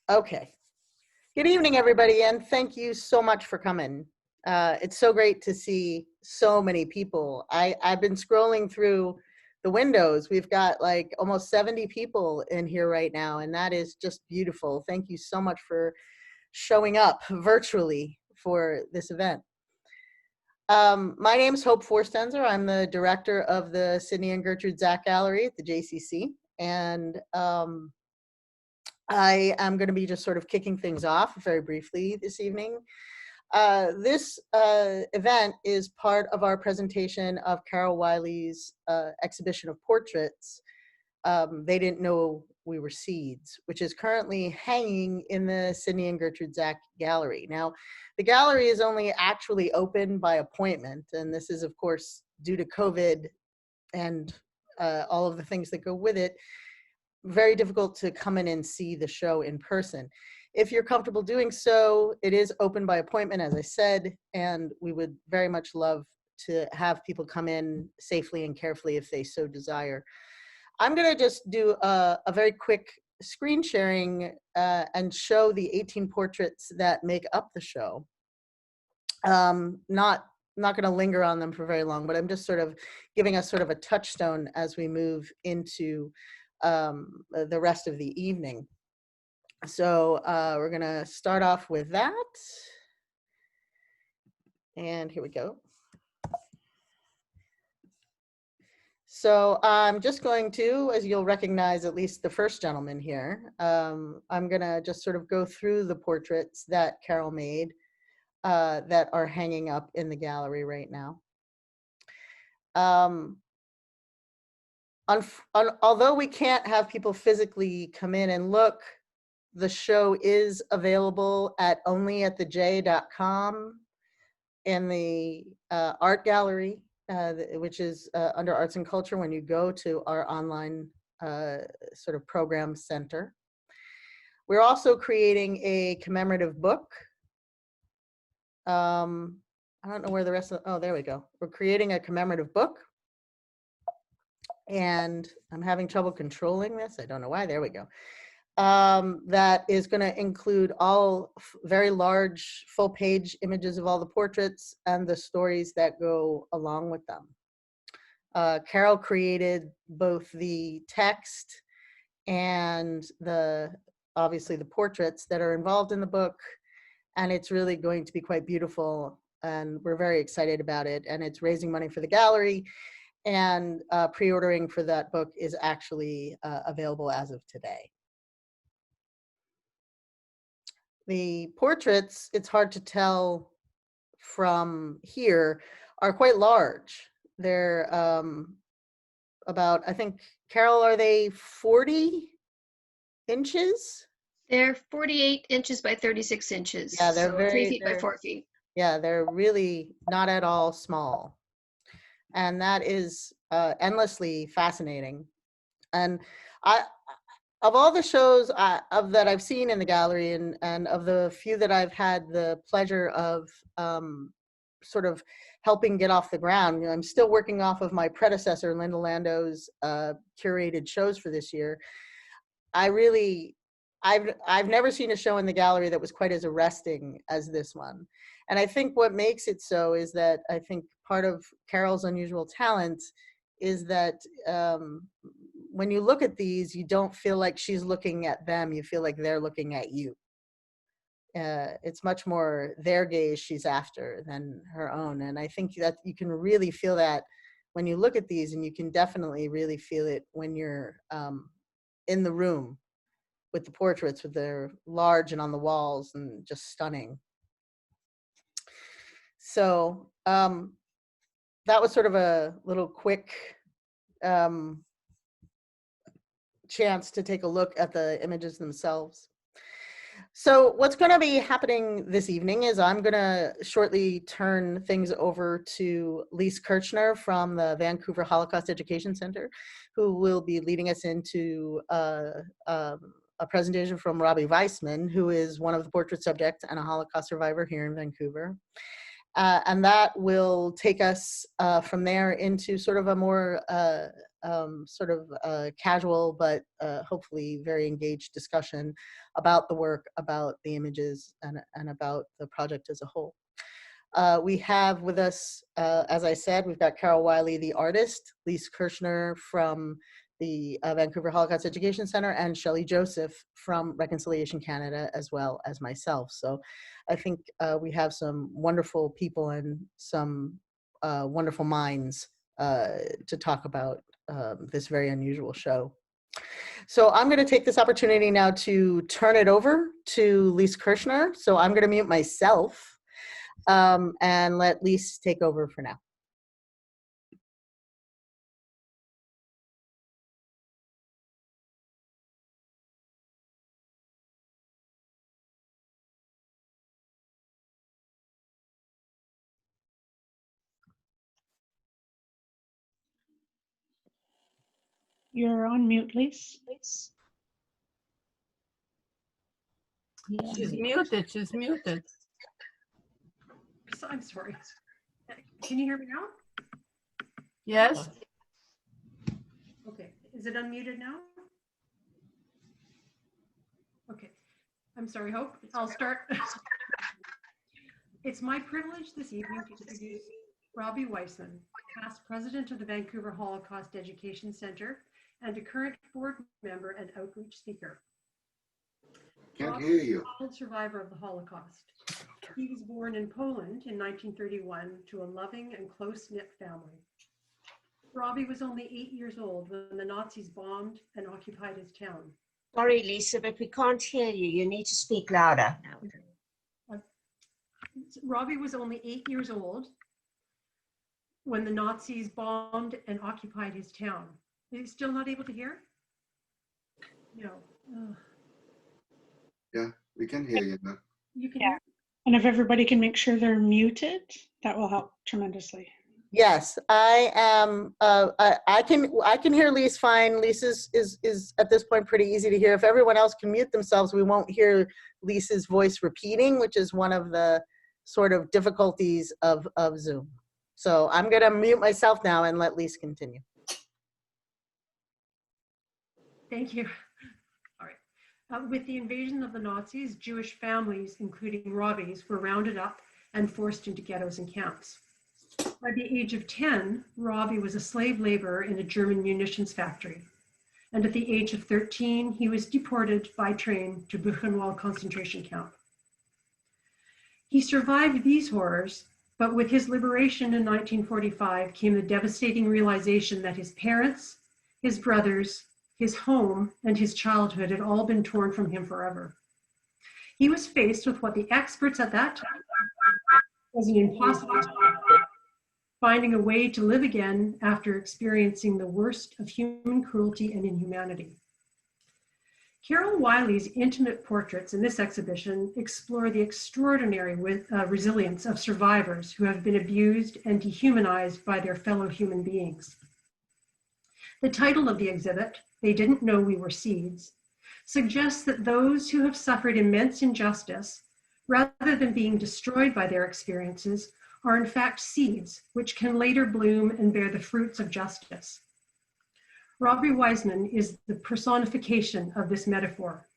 Okay. Good evening, everybody, and thank you so much for coming. It's so great to see so many people. I've been scrolling through the windows. We've got like almost 70 people in here right now, and that is just beautiful. Thank you so much for showing up virtually for this event. My name is Hope Forstenzer. I'm the director of the Sidney and Gertrude Zack Gallery at the JCC, and I am going to be just sort of kicking things off very briefly this evening. This event is part of our presentation of Carol Wylie's exhibition of portraits, They Didn't Know We Were Seeds, which is currently hanging in the Sidney and Gertrude Zack Gallery. Now, the gallery is only actually open by appointment, and this is, of course, due to COVID and all of the things that go with it, very difficult to come in and see the show in person. If you're comfortable doing so, it is open by appointment, as I said, and we would very much love to have people come in safely and carefully if they so desire. I'm going to just do a very quick screen sharing and show the 18 portraits that make up the show. Not going to linger on them for very long, but I'm just sort of giving us sort of a touchstone as we move into the rest of the evening. So we're going to start off with that. And here we go. So I'm just going to, as you'll recognize at least the first gentleman here, I'm going to just sort of go through the portraits that Carol made that are hanging up in the gallery right now. Although we can't have people physically come in and look, the show is available only at thej.com in the art gallery, which is under Arts and Culture when you go to our online sort of program center. We're also creating a commemorative book. I don't know where the rest of, oh, there we go. We're creating a commemorative book. And I'm having trouble controlling this. I don't know why. There we go. That is going to include all very large full-page images of all the portraits and the stories that go along with them. Carol created both the text and obviously the portraits that are involved in the book, and it's really going to be quite beautiful, and we're very excited about it. And it's raising money for the gallery. And pre-ordering for that book is actually available as of today. The portraits, it's hard to tell from here, are quite large. They're about, I think, Carol, are they 40 inches? They're 48 inches by 36 inches. Yeah, they're so 3 feet by 4 feet. Yeah, they're really not at all small. And that is endlessly fascinating. And of all the shows that I've seen in the gallery, and of the few that I've had the pleasure of sort of helping get off the ground, I'm still working off of my predecessor, Linda Lando's curated shows for this year. I've never seen a show in the gallery that was quite as arresting as this one. And I think what makes it so is that I think part of Carol's unusual talent is that when you look at these, you don't feel like she's looking at them. You feel like they're looking at you. It's much more their gaze she's after than her own. And I think that you can really feel that when you look at these, and you can definitely really feel it when you're in the room with the portraits, with their large and on the walls and just stunning. So that was sort of a little quick chance to take a look at the images themselves. So what's going to be happening this evening is I'm going to shortly turn things over to Lise Kirchner from the Vancouver Holocaust Education Centre, who will be leading us into a presentation from Robbie Waisman, who is one of the portrait subjects and a Holocaust survivor here in Vancouver. And that will take us from there into sort of a more casual but hopefully very engaged discussion about the work, about the images, and about the project as a whole. We have with us, as I said, we've got Carol Wylie, the artist, Lise Kirchner from the Vancouver Holocaust Education Centre, and Shelley Joseph from Reconciliation Canada, as well as myself. So I think we have some wonderful people and some wonderful minds to talk about this very unusual show. So I'm going to take this opportunity now to turn it over to Lise Kirchner. So I'm going to mute myself and let Lise take over for now. You're on mute, Lise. She's muted. She's muted. I'm sorry. Can you hear me now? Yes. Okay. Is it unmuted now? Okay. I'm sorry, Hope. I'll start. It's my privilege this evening to introduce Robbie Waisman, past president of the Vancouver Holocaust Education Centre and a current board member and outreach speaker. Can't hear you. Robbie, survivor of the Holocaust. He was born in Poland in 1931 to a loving and close-knit family. Robbie was only 8 years old when the Nazis bombed and occupied his town. Sorry, Lisa, but we can't hear you. You need to speak louder. Robbie was only 8 years old when the Nazis bombed and occupied his town. Are you still not able to hear? No. Yeah, we can hear you now. You can hear? And if everybody can make sure they're muted, that will help tremendously. Yes, I am. I can hear Lise fine. Lise is at this point pretty easy to hear. If everyone else can mute themselves, we won't hear Lisa's voice repeating, which is one of the sort of difficulties of Zoom. So I'm going to mute myself now and let Lise continue. Thank you. All right. With the invasion of the Nazis, Jewish families, including Robbie's, were rounded up and forced into ghettos and camps. By the age of 10, Robbie was a slave laborer in a German munitions factory. And at the age of 13, he was deported by train to Buchenwald concentration camp. He survived these horrors, but with his liberation in 1945 came the devastating realization that his parents, his brothers, his home, and his childhood had all been torn from him forever. He was faced with what the experts at that time was an impossible task, finding a way to live again after experiencing the worst of human cruelty and inhumanity. Carol Wylie's intimate portraits in this exhibition explore the extraordinary resilience of survivors who have been abused and dehumanized by their fellow human beings. The title of the exhibit, They Didn't Know We Were Seeds, suggests that those who have suffered immense injustice, rather than being destroyed by their experiences, are in fact seeds which can later bloom and bear the fruits of justice. Robbie Waisman is the personification of this metaphor.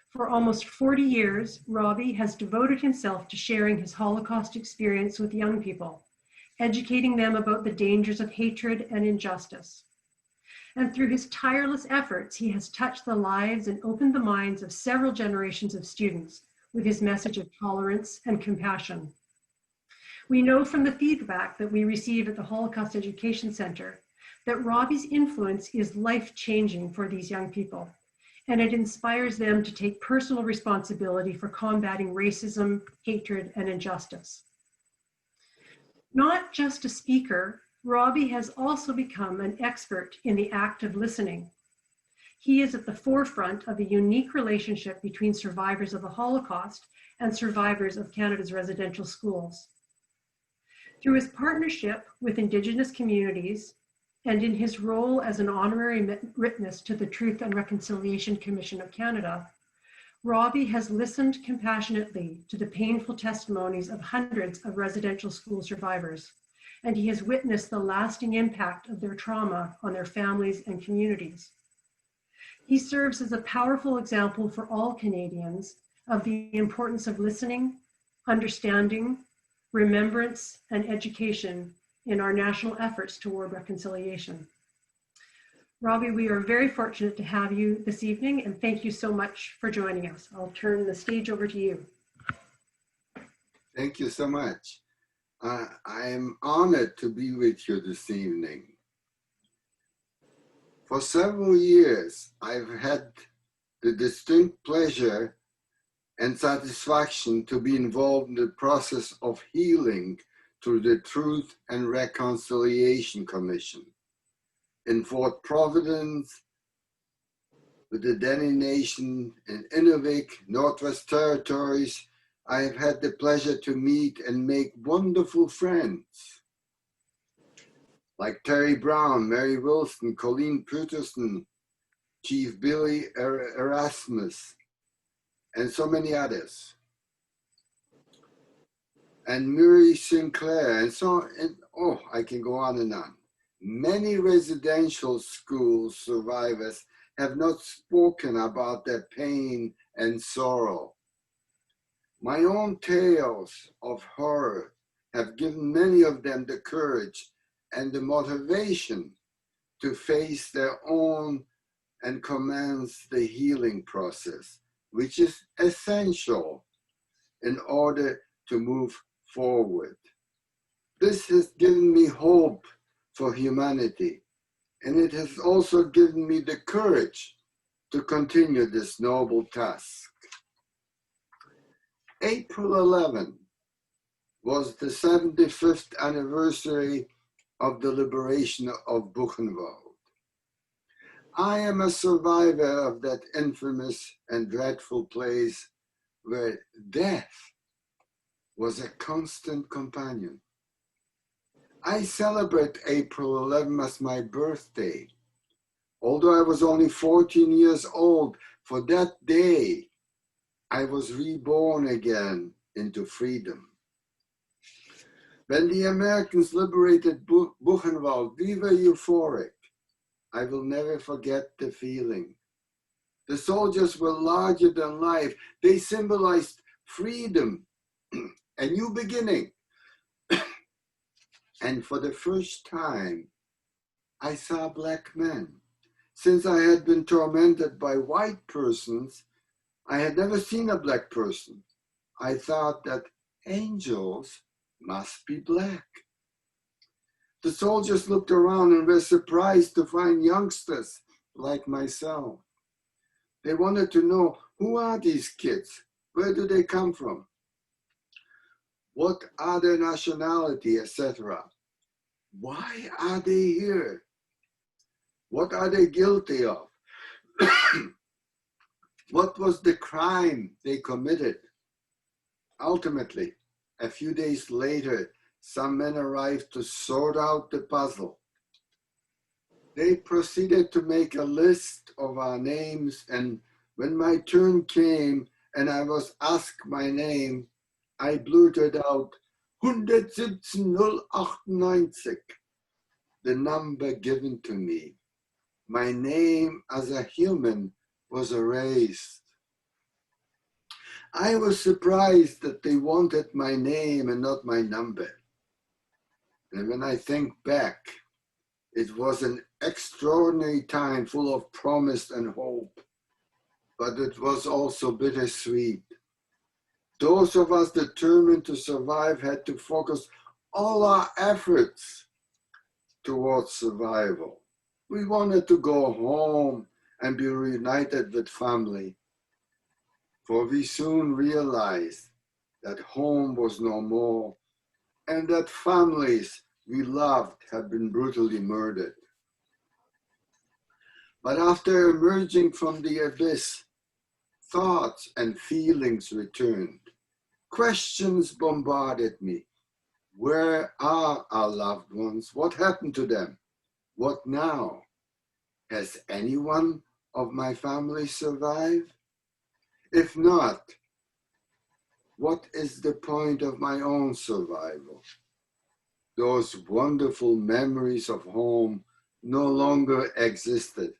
For almost 40 years, Robbie has devoted himself to sharing his Holocaust experience with young people, educating them about the dangers of hatred and injustice. And through his tireless efforts, he has touched the lives and opened the minds of several generations of students with his message of tolerance and compassion. We know from the feedback that we receive at the Holocaust Education Centre that Robbie's influence is life-changing for these young people, and it inspires them to take personal responsibility for combating racism, hatred, and injustice. Not just a speaker, Robbie has also become an expert in the act of listening. He is at the forefront of the unique relationship between survivors of the Holocaust and survivors of Canada's residential schools. Through his partnership with Indigenous communities and in his role as an honorary witness to the Truth and Reconciliation Commission of Canada, Robbie has listened compassionately to the painful testimonies of hundreds of residential school survivors, and he has witnessed the lasting impact of their trauma on their families and communities. He serves as a powerful example for all Canadians of the importance of listening, understanding, remembrance, and education in our national efforts toward reconciliation. Robbie, we are very fortunate to have you this evening, and thank you so much for joining us. I'll turn the stage over to you. Thank you so much. I am honored to be with you this evening. For several years, I've had the distinct pleasure and satisfaction to be involved in the process of healing through the Truth and Reconciliation Commission in Fort Providence, with the Dene Nation in Inuvik, Northwest Territories. I have had the pleasure to meet and make wonderful friends like Terry Brown, Mary Wilson, Colleen Peterson, Chief Billy Erasmus, and so many others. And Murray Sinclair, and I can go on and on. Many residential school survivors have not spoken about their pain and sorrow. My own tales of horror have given many of them the courage and the motivation to face their own and commence the healing process, which is essential in order to move forward. This has given me hope for humanity, and it has also given me the courage to continue this noble task. April 11 was the 75th anniversary of the liberation of Buchenwald. I am a survivor of that infamous and dreadful place where death was a constant companion. I celebrate April 11 as my birthday. Although I was only 14 years old, for that day, I was reborn again into freedom. When the Americans liberated Buchenwald, we were euphoric. I will never forget the feeling. The soldiers were larger than life. They symbolized freedom, a new beginning. And for the first time, I saw black men. Since I had been tormented by white persons, I had never seen a black person. I thought that angels must be black. The soldiers looked around and were surprised to find youngsters like myself. They wanted to know, who are these kids? Where do they come from? What are their nationality, etc.? Why are they here? What are they guilty of? What was the crime they committed? Ultimately, a few days later, some men arrived to sort out the puzzle. They proceeded to make a list of our names, and when my turn came and I was asked my name, I blurted out 117098, the number given to me. My name as a human was erased. I was surprised that they wanted my name and not my number. And when I think back, it was an extraordinary time full of promise and hope, but it was also bittersweet. Those of us determined to survive had to focus all our efforts towards survival. We wanted to go home and be reunited with family, for we soon realized that home was no more and that families we loved had been brutally murdered. But after emerging from the abyss, thoughts and feelings returned. Questions bombarded me. Where are our loved ones? What happened to them? What now? Has anyone of my family survived? If not, what is the point of my own survival? Those wonderful memories of home no longer existed.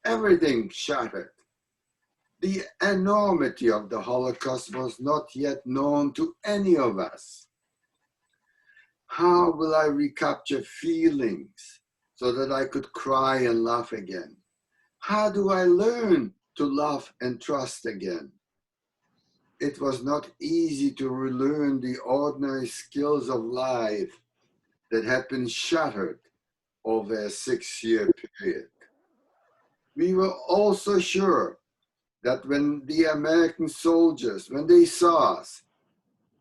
Everything shattered. The enormity of the Holocaust was not yet known to any of us. How will I recapture feelings so that I could cry and laugh again? How do I learn to love and trust again? It was not easy to relearn the ordinary skills of life that had been shattered over a 6-year period. We were also sure that when the American soldiers, when they saw us,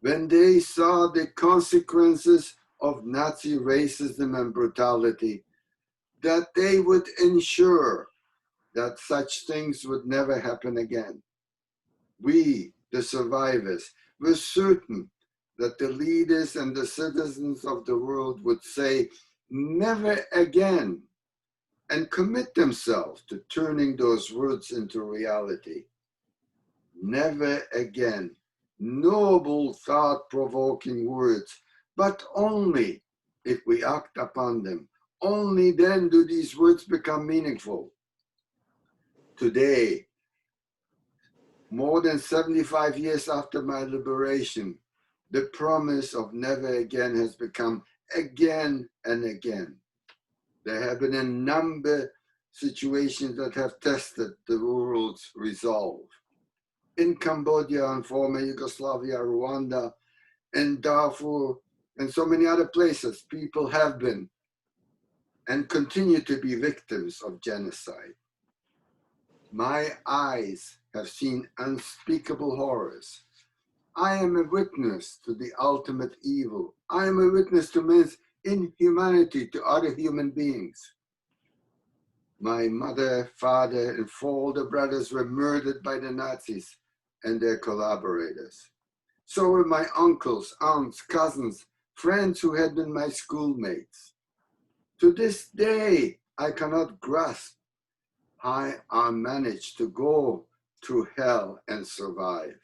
when they saw the consequences of Nazi racism and brutality, that they would ensure that such things would never happen again. We, the survivors, were certain that the leaders and the citizens of the world would say, never again, and commit themselves to turning those words into reality. Never again. Noble, thought-provoking words, but only if we act upon them. Only then do these words become meaningful. Today, more than 75 years after my liberation, the promise of never again has become again and again. There have been a number of situations that have tested the world's resolve. In Cambodia and former Yugoslavia, Rwanda, and Darfur, and so many other places, people have been and continue to be victims of genocide. My eyes have seen unspeakable horrors. I am a witness to the ultimate evil. I am a witness to man's inhumanity to other human beings. My mother, father, and 4 older brothers were murdered by the Nazis and their collaborators. So were my uncles, aunts, cousins, friends who had been my schoolmates. To this day, I cannot grasp how I managed to go through hell and survive.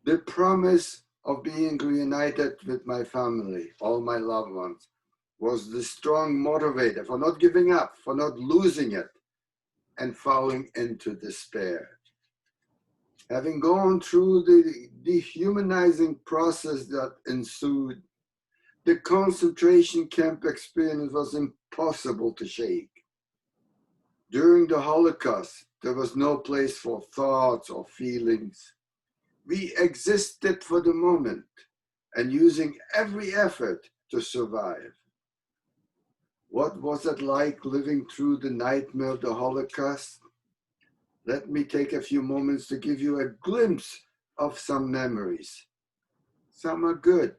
The promise of being reunited with my family, all my loved ones, was the strong motivator for not giving up, for not losing it, and falling into despair. Having gone through the dehumanizing process that ensued, the concentration camp experience was impossible to shake. During the Holocaust, there was no place for thoughts or feelings. We existed for the moment and using every effort to survive. What was it like living through the nightmare of the Holocaust? Let me take a few moments to give you a glimpse of some memories. Some are good,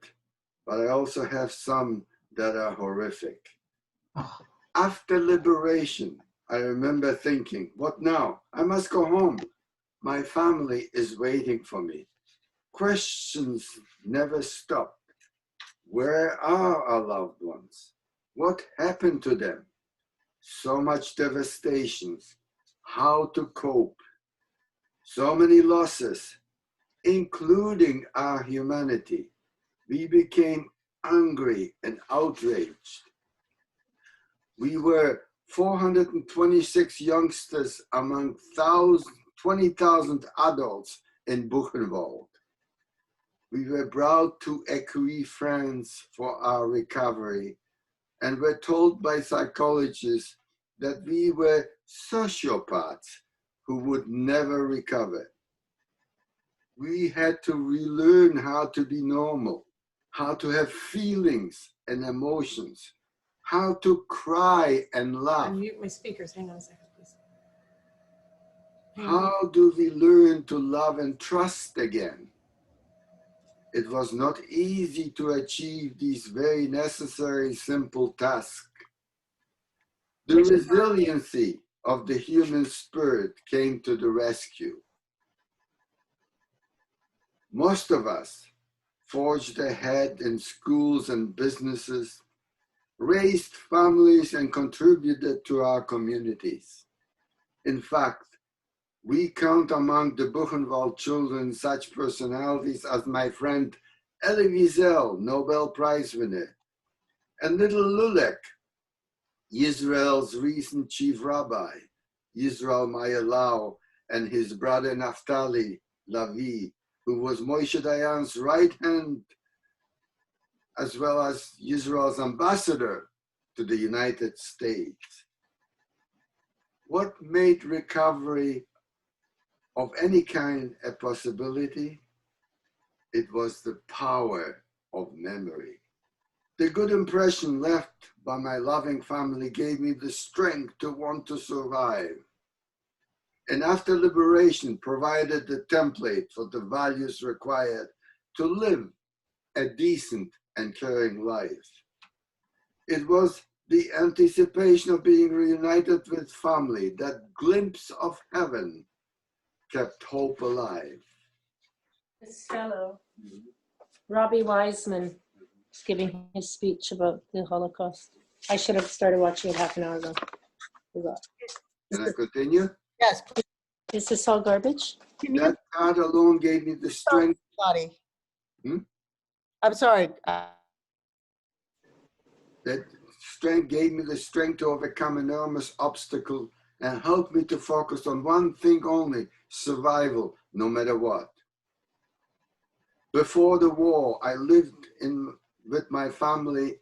but I also have some that are horrific. After liberation, I remember thinking, what now? I must go home. My family is waiting for me. Questions never stopped. Where are our loved ones? What happened to them? So much devastation. How to cope? So many losses, including our humanity. We became angry and outraged. We were 426 youngsters among 20,000 adults in Buchenwald. We were brought to Écurie, France for our recovery and were told by psychologists that we were sociopaths who would never recover. We had to relearn how to be normal, how to have feelings and emotions, how to cry and laugh. Unmute my speakers. Hang on a second, please. How do we learn to love and trust again? It was not easy to achieve these very necessary, simple tasks. The resiliency of the human spirit came to the rescue. Most of us forged ahead in schools and businesses, raised families, and contributed to our communities. In fact, We count among the Buchenwald children such personalities as my friend Elie Wiesel, Nobel Prize winner, and little Lulek, Israel's recent chief rabbi, Yisrael Mayalau, and his brother Naftali Lavi, who was Moshe Dayan's right hand, as well as Israel's ambassador to the United States. What made recovery of any kind a possibility? It was the power of memory. The good impression left by my loving family gave me the strength to want to survive. And after liberation, provided the template for the values required to live a decent and caring life. It was the anticipation of being reunited with family, that glimpse of heaven, kept hope alive. This fellow, Robbie Waisman, is giving his speech about the Holocaust. I should have started watching it half an hour ago. Can I continue? Yes, please. Is this all garbage? That God alone gave me the strength. Lottie. Hmm? I'm sorry. That strength gave me the strength to overcome enormous obstacles and helped me to focus on one thing only, survival, no matter what. Before the war, I lived with my family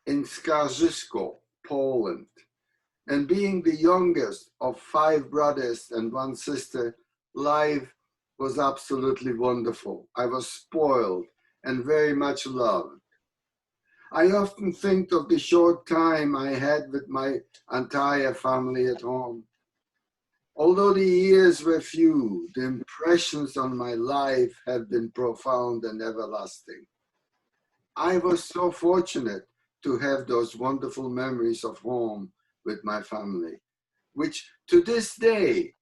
in Skarżysko, Poland. And being the youngest of 5 brothers and 1 sister, life was absolutely wonderful. I was spoiled and very much loved. I often think of the short time I had with my entire family at home. Although the years were few, the impressions on my life have been profound and everlasting. I was so fortunate to have those wonderful memories of home with my family, which to this day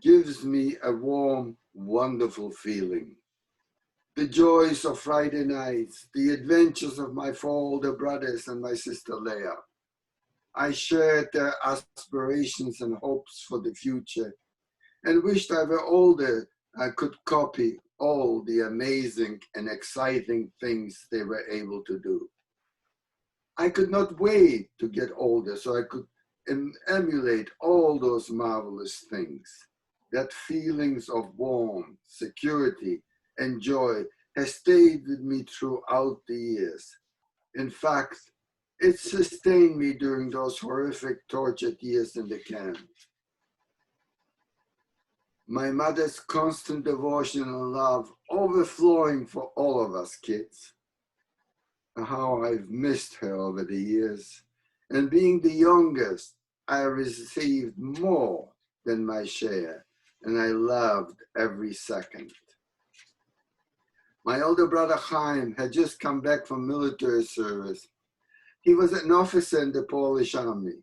gives me a warm, wonderful feeling. The joys of Friday nights, the adventures of my 4 older brothers and my sister Leah. I shared their aspirations and hopes for the future and wished I were older. I could copy all the amazing and exciting things they were able to do. I could not wait to get older so I could emulate all those marvelous things. That feelings of warmth, security, and joy has stayed with me throughout the years. In fact, it sustained me during those horrific, tortured years in the camp. My mother's constant devotion and love overflowing for all of us kids. How I've missed her over the years. And being the youngest, I received more than my share, and I loved every second. My older brother Chaim had just come back from military service. He was an officer in the Polish army.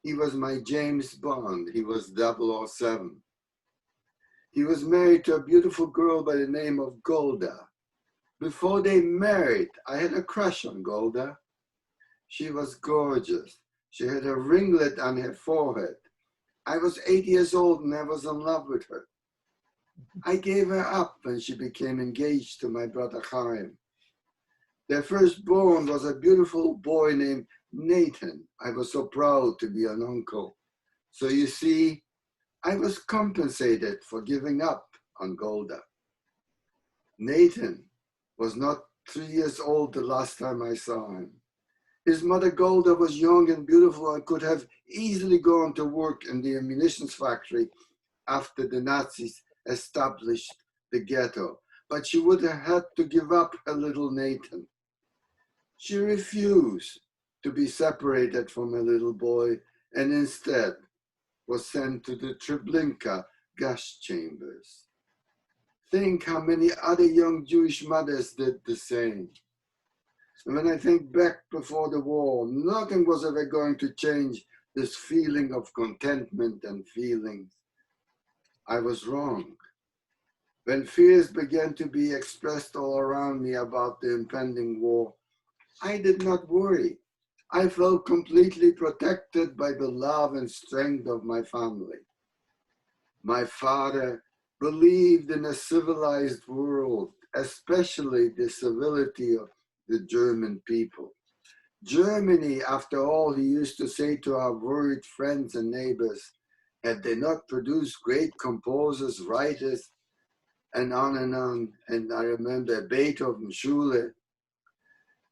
He was my James Bond. He was 007. He was married to a beautiful girl by the name of Golda. Before they married, I had a crush on Golda. She was gorgeous. She had a ringlet on her forehead. I was 8 years old and I was in love with her. I gave her up when she became engaged to my brother Chaim. Their firstborn was a beautiful boy named Nathan. I was so proud to be an uncle. So you see, I was compensated for giving up on Golda. Nathan was not 3 years old the last time I saw him. His mother Golda was young and beautiful and could have easily gone to work in the ammunition factory after the Nazis established the ghetto, but she would have had to give up her little Nathan. She refused to be separated from her little boy and instead was sent to the Treblinka gas chambers. Think how many other young Jewish mothers did the same. And when I think back before the war, nothing was ever going to change this feeling of contentment and feelings. I was wrong. When fears began to be expressed all around me about the impending war, I did not worry. I felt completely protected by the love and strength of my family. My father believed in a civilized world, especially the civility of the German people. Germany, after all, he used to say to our worried friends and neighbors, had they not produced great composers, writers, and on and on. And I remember Beethoven, Schule.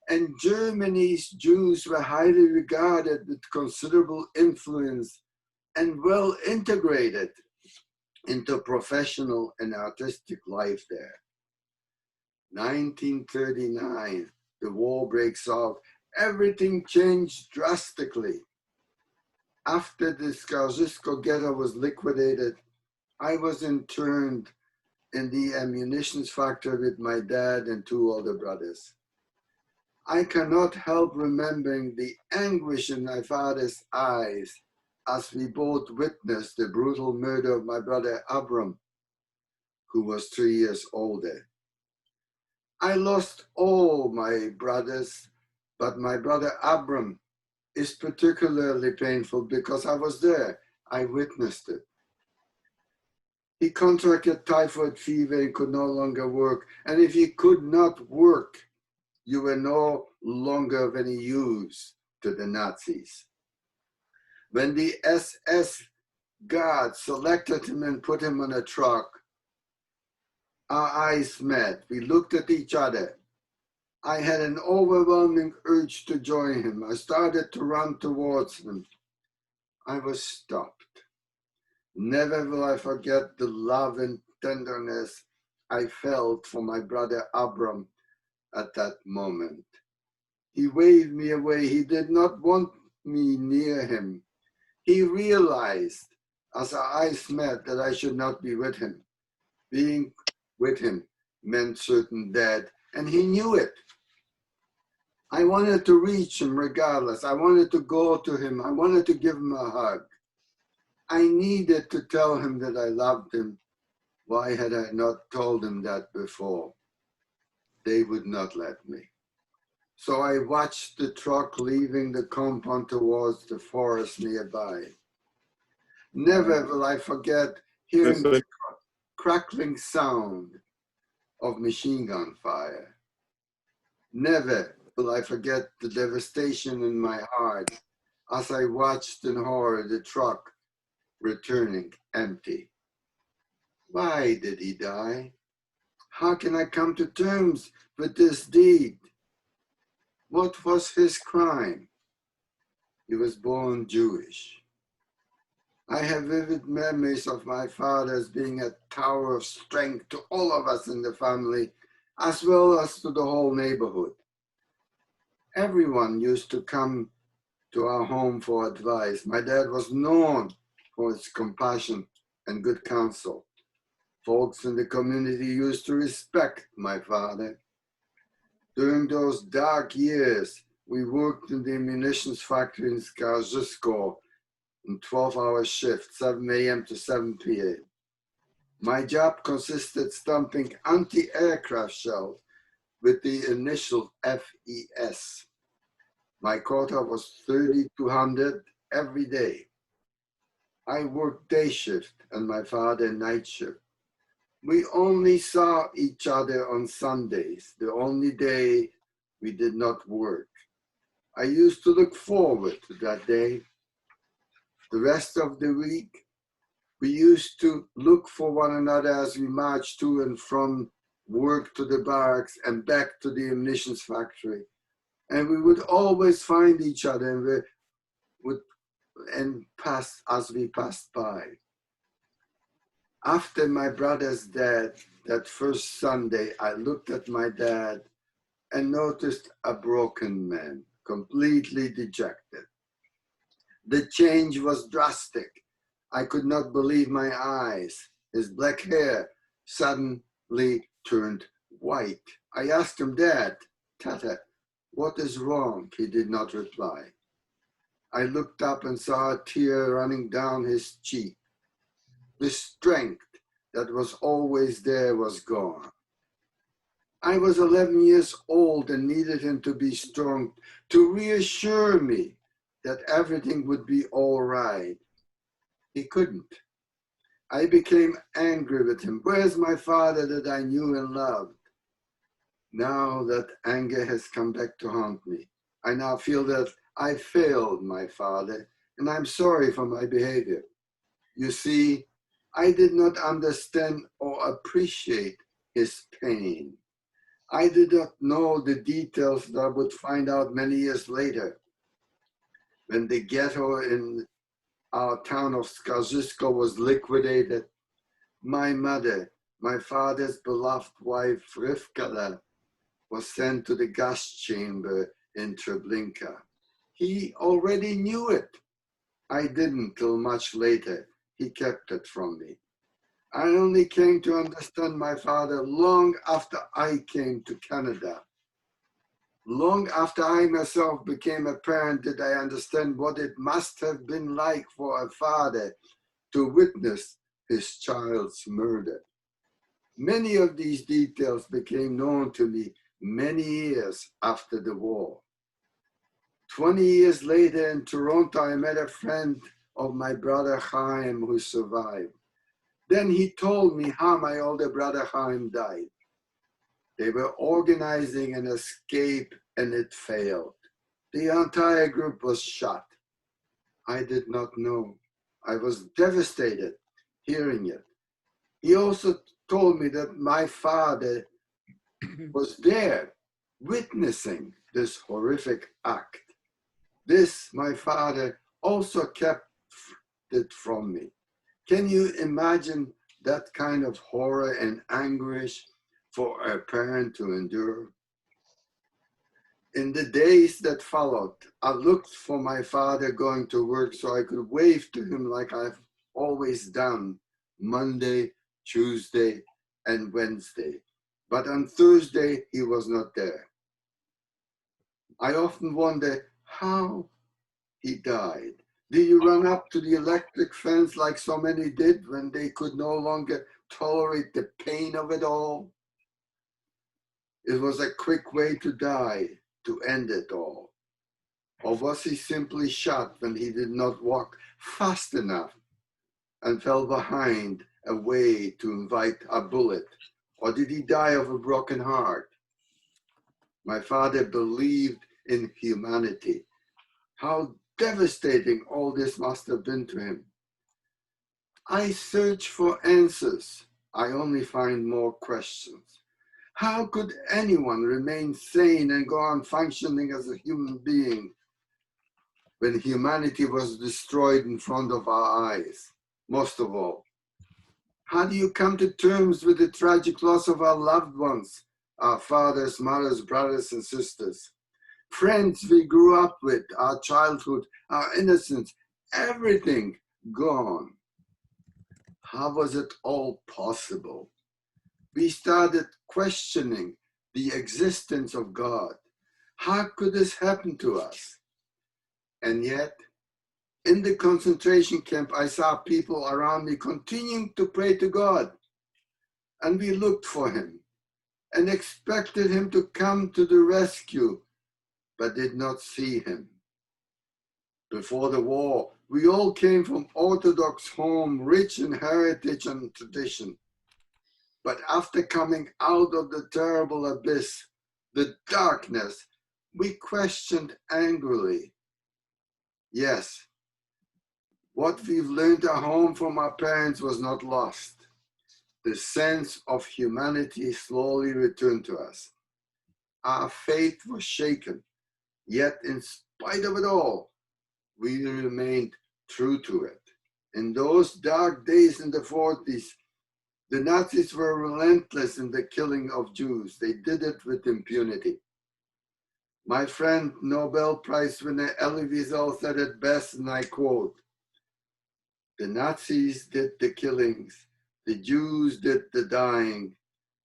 And Germany's Jews were highly regarded with considerable influence and well integrated into professional and artistic life there. 1939, the war breaks out. Everything changed drastically. After the Skarżysko ghetto was liquidated, I was interned in the ammunitions factory with my dad and two older brothers. I cannot help remembering the anguish in my father's eyes as we both witnessed the brutal murder of my brother Abram, who was 3 years older. I lost all my brothers, but my brother Abram is particularly painful because I was there. I witnessed it. He contracted typhoid fever and could no longer work. And if he could not work, you were no longer of any use to the Nazis. When the SS guards selected him and put him on a truck, our eyes met. We looked at each other. I had an overwhelming urge to join him. I started to run towards him. I was stopped. Never will I forget the love and tenderness I felt for my brother Abram at that moment. He waved me away. He did not want me near him. He realized as our eyes met that I should not be with him. Being with him meant certain death, and he knew it. I wanted to reach him regardless. I wanted to go to him. I wanted to give him a hug. I needed to tell him that I loved him. Why had I not told him that before? They would not let me. So I watched the truck leaving the compound towards the forest nearby. Never will I forget hearing the crackling sound of machine gun fire. Never will I forget the devastation in my heart as I watched in horror the truck returning empty. Why did he die? How can I come to terms with this deed? What was his crime? He was born Jewish. I have vivid memories of my father as being a tower of strength to all of us in the family, as well as to the whole neighborhood. Everyone used to come to our home for advice. My dad was known for his compassion and good counsel. Folks in the community used to respect my father. During those dark years, we worked in the munitions factory in Skarżysko in 12-hour shifts, 7 a.m. to 7 p.m. My job consisted stumping anti-aircraft shells with the initial FES. My quota was 3,200 every day. I worked day shift and my father night shift. We only saw each other on Sundays, the only day we did not work. I used to look forward to that day. The rest of the week, we used to look for one another as we marched to and from work to the barracks and back to the ammunitions factory. And we would always find each other and pass as we passed by. After my brother's death, that first Sunday, I looked at my dad and noticed a broken man, completely dejected. The change was drastic. I could not believe my eyes. His black hair suddenly turned white. I asked him, Dad, Tata, what is wrong? He did not reply. I looked up and saw a tear running down his cheek. The strength that was always there was gone. I was 11 years old and needed him to be strong, to reassure me that everything would be all right. He couldn't. I became angry with him. Where's my father that I knew and loved? Now that anger has come back to haunt me. I now feel that I failed my father, and I'm sorry for my behavior. You see, I did not understand or appreciate his pain. I did not know the details that I would find out many years later. When the ghetto in our town of Skaržisko was liquidated, my mother, my father's beloved wife, Rivkala, was sent to the gas chamber in Treblinka. He already knew it. I didn't till much later. He kept it from me. I only came to understand my father long after I came to Canada. Long after I myself became a parent did I understand what it must have been like for a father to witness his child's murder. Many of these details became known to me many years after the war. 20 years later in Toronto, I met a friend of my brother Chaim who survived. Then he told me how my older brother Chaim died. They were organizing an escape and it failed. The entire group was shot. I did not know. I was devastated hearing it. He also told me that my father was there witnessing this horrific act. This, my father, also kept it from me. Can you imagine that kind of horror and anguish for a parent to endure? In the days that followed, I looked for my father going to work so I could wave to him like I've always done, Monday, Tuesday, and Wednesday. But on Thursday, he was not there. I often wonder how he died. Did you run up to the electric fence like so many did when they could no longer tolerate the pain of it all? It was a quick way to die, to end it all. Or was he simply shot when he did not walk fast enough and fell behind a way to invite a bullet? Or did he die of a broken heart? My father believed in humanity. How devastating all this must have been to him. I search for answers. I only find more questions. How could anyone remain sane and go on functioning as a human being when humanity was destroyed in front of our eyes? Most of all, how do you come to terms with the tragic loss of our loved ones, our fathers, mothers, brothers, and sisters? Friends we grew up with, our childhood, our innocence, everything gone. How was it all possible? We started questioning the existence of God. How could this happen to us? And yet, in the concentration camp, I saw people around me continuing to pray to God. And we looked for him and expected him to come to the rescue, but did not see him. Before the war, we all came from Orthodox home, rich in heritage and tradition. But after coming out of the terrible abyss, the darkness, we questioned angrily. Yes, what we've learned at home from our parents was not lost. The sense of humanity slowly returned to us. Our faith was shaken, yet in spite of it all, we remained true to it. In those dark days in the 40s, the Nazis were relentless in the killing of Jews. They did it with impunity. My friend, Nobel Prize winner Elie Wiesel said it best, and I quote, "The Nazis did the killings, the Jews did the dying,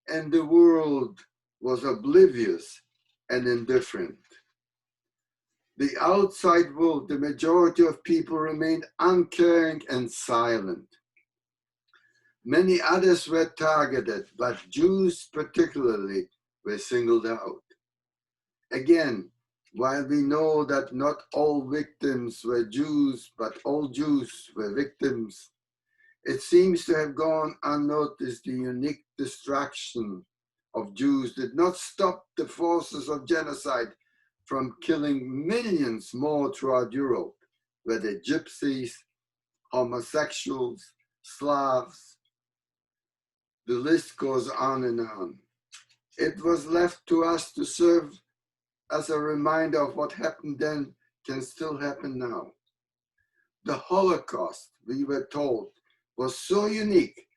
and the world was oblivious and indifferent." The outside world, the majority of people remained uncaring and silent. Many others were targeted, but Jews particularly were singled out. Again, while we know that not all victims were Jews, but all Jews were victims, It seems to have gone unnoticed. The unique destruction of Jews did not stop the forces of genocide from killing millions more throughout Europe, whether gypsies, homosexuals, Slavs. The list goes on and on. It was left to us to serve as a reminder of what happened then can still happen now. The Holocaust, we were told, was so unique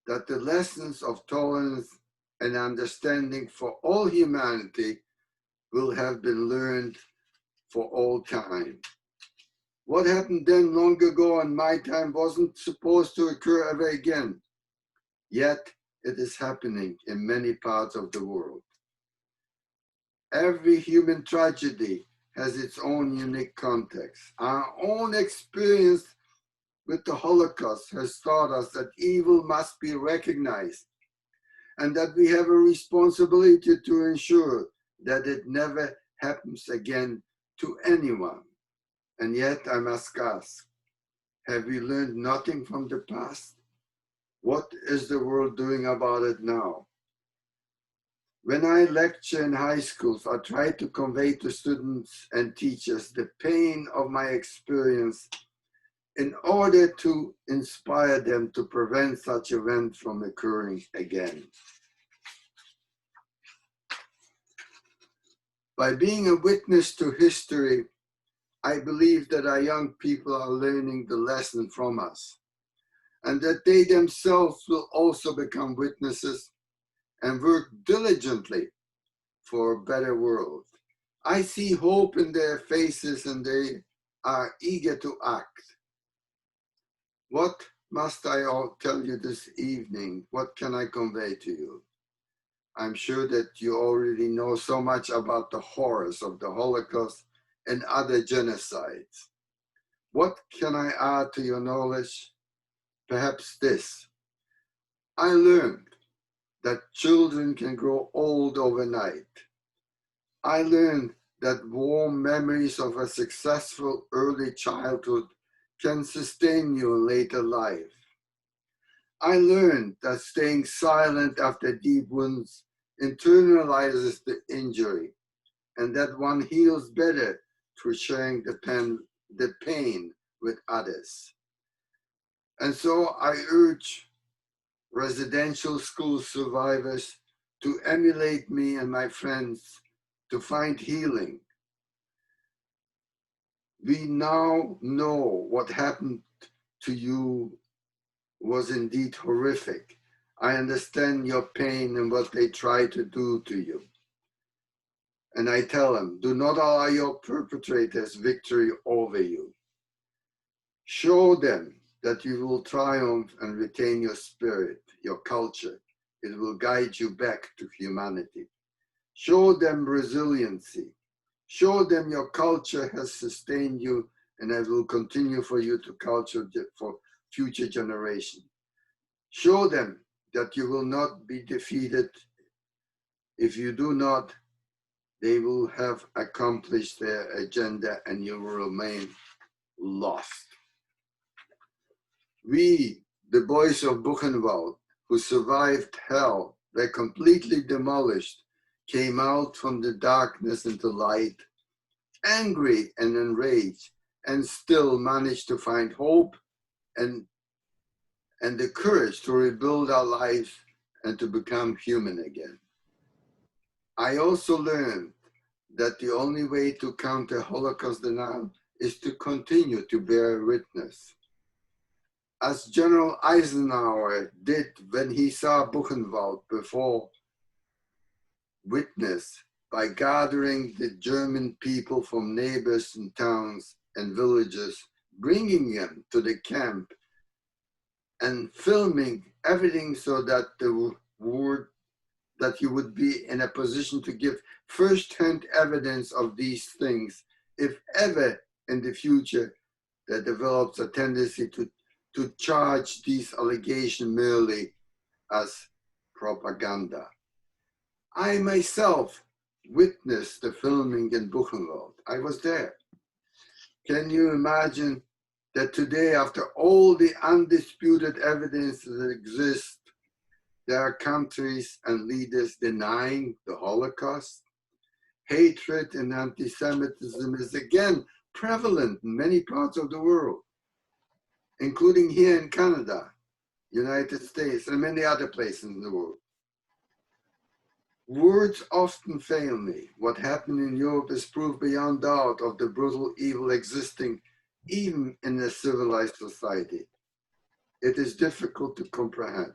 that the lessons of tolerance and understanding for all humanity will have been learned for all time. What happened then long ago in my time wasn't supposed to occur ever again, yet it is happening in many parts of the world. Every human tragedy has its own unique context. Our own experience with the Holocaust has taught us that evil must be recognized and that we have a responsibility to ensure that it never happens again to anyone. And yet I must ask, have we learned nothing from the past? What is the world doing about it now? When I lecture in high schools, I try to convey to students and teachers the pain of my experience in order to inspire them to prevent such events from occurring again. By being a witness to history, I believe that our young people are learning the lesson from us, and that they themselves will also become witnesses and work diligently for a better world. I see hope in their faces and they are eager to act. What must I all tell you this evening? What can I convey to you? I'm sure that you already know so much about the horrors of the Holocaust and other genocides. What can I add to your knowledge? Perhaps this. I learned that children can grow old overnight. I learned that warm memories of a successful early childhood can sustain you in later life. I learned that staying silent after deep wounds internalizes the injury, and that one heals better through sharing the pain with others. And so I urge residential school survivors to emulate me and my friends to find healing. We now know what happened to you was indeed horrific. I understand your pain and what they try to do to you. And I tell them, do not allow your perpetrators victory over you. Show them that you will triumph and retain your spirit, your culture. It will guide you back to humanity. Show them resiliency. Show them your culture has sustained you and it will continue for you to culture for future generations. Show them that you will not be defeated. If you do not, they will have accomplished their agenda and you will remain lost. We, the boys of Buchenwald, who survived hell, were completely demolished, came out from the darkness into light, angry and enraged, and still managed to find hope and the courage to rebuild our lives and to become human again. I also learned that the only way to counter Holocaust denial is to continue to bear witness. As General Eisenhower did when he saw Buchenwald before witness by gathering the German people from neighbors and towns and villages, bringing them to the camp and filming everything so that that he would be in a position to give first-hand evidence of these things, if ever in the future there develops a tendency to charge these allegations merely as propaganda. I myself witnessed the filming in Buchenwald. I was there. Can you imagine that today, after all the undisputed evidence that exists, there are countries and leaders denying the Holocaust? Hatred and anti-Semitism is again prevalent in many parts of the world, including here in Canada, United States, and many other places in the world. Words often fail me. What happened in Europe is proof beyond doubt of the brutal evil existing even in a civilized society. It is difficult to comprehend.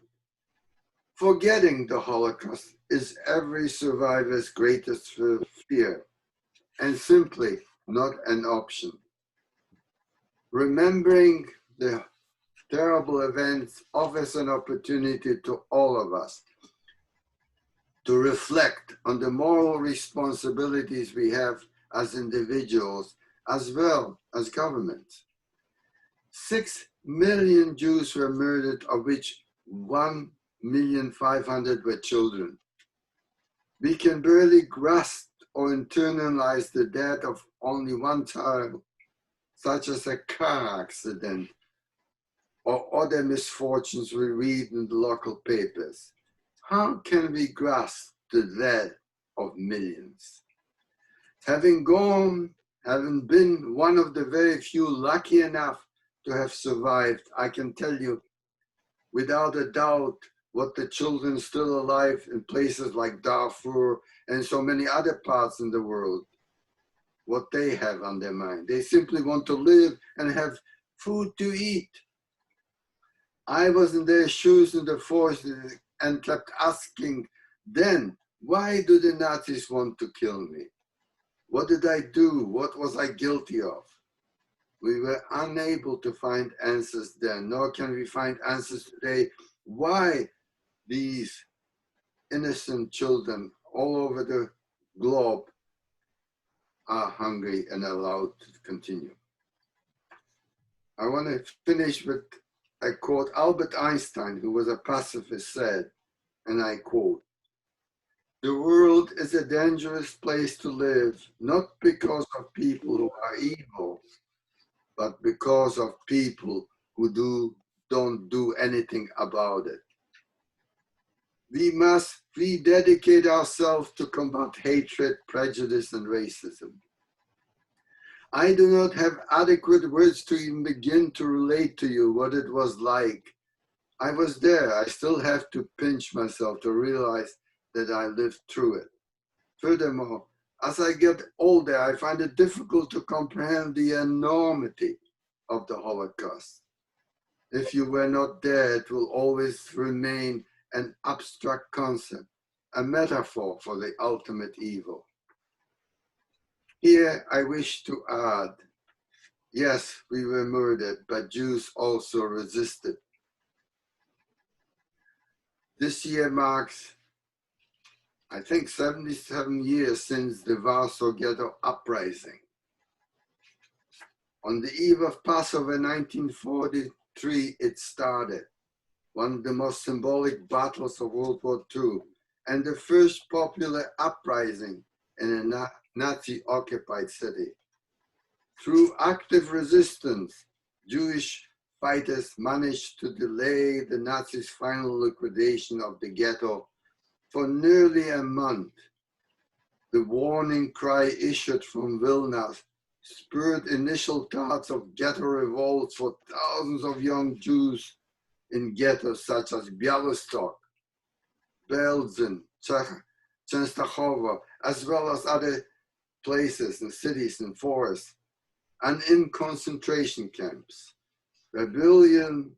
Forgetting the Holocaust is every survivor's greatest fear, and simply not an option. Remembering the terrible events offers an opportunity to all of us to reflect on the moral responsibilities we have as individuals as well as governments. 6 million Jews were murdered, of which 1,500,000 were children. We can barely grasp or internalize the death of only one child, such as a car accident or other misfortunes we read in the local papers. How can we grasp the death of millions? Having been one of the very few lucky enough to have survived, I can tell you without a doubt what the children still alive in places like Darfur and so many other parts in the world, what they have on their mind. They simply want to live and have food to eat. I was in their shoes in the forces and kept asking then, why do the Nazis want to kill me? What did I do? What was I guilty of? We were unable to find answers then, nor can we find answers today why these innocent children all over the globe are hungry and allowed to continue. I want to finish with a quote. Albert Einstein, who was a pacifist, said, and I quote, "The world is a dangerous place to live, not because of people who are evil, but because of people who don't do anything about it." We must rededicate ourselves to combat hatred, prejudice, and racism. I do not have adequate words to even begin to relate to you what it was like. I was there. I still have to pinch myself to realize that I lived through it. Furthermore, as I get older, I find it difficult to comprehend the enormity of the Holocaust. If you were not there, it will always remain an abstract concept, a metaphor for the ultimate evil. Here I wish to add, yes, we were murdered, but Jews also resisted. This year marks, I think, 77 years since the Warsaw Ghetto uprising. On the eve of Passover 1943, it started, one of the most symbolic battles of World War II, and the first popular uprising in a Nazi-occupied city. Through active resistance, Jewish fighters managed to delay the Nazis' final liquidation of the ghetto for nearly a month. The warning cry issued from Vilna spurred initial thoughts of ghetto revolts for thousands of young Jews in ghettos such as Białystok, Belzin, Częstochowa, as well as other places and cities and forests, and in concentration camps. Rebellion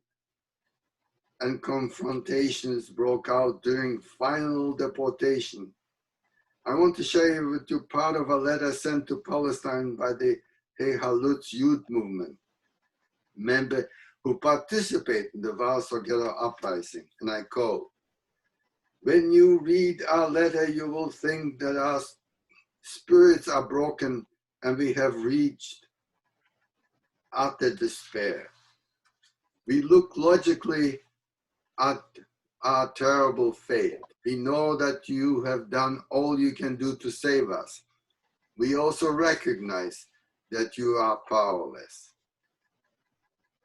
and confrontations broke out during final deportation. I want to share with you part of a letter sent to Palestine by the Hey Halutz youth movement, member who participated in the Warsaw Ghetto uprising, and I quote, "When you read our letter, you will think that our spirits are broken and we have reached utter despair. We look logically at our terrible fate. We know that you have done all you can do to save us. We also recognize that you are powerless.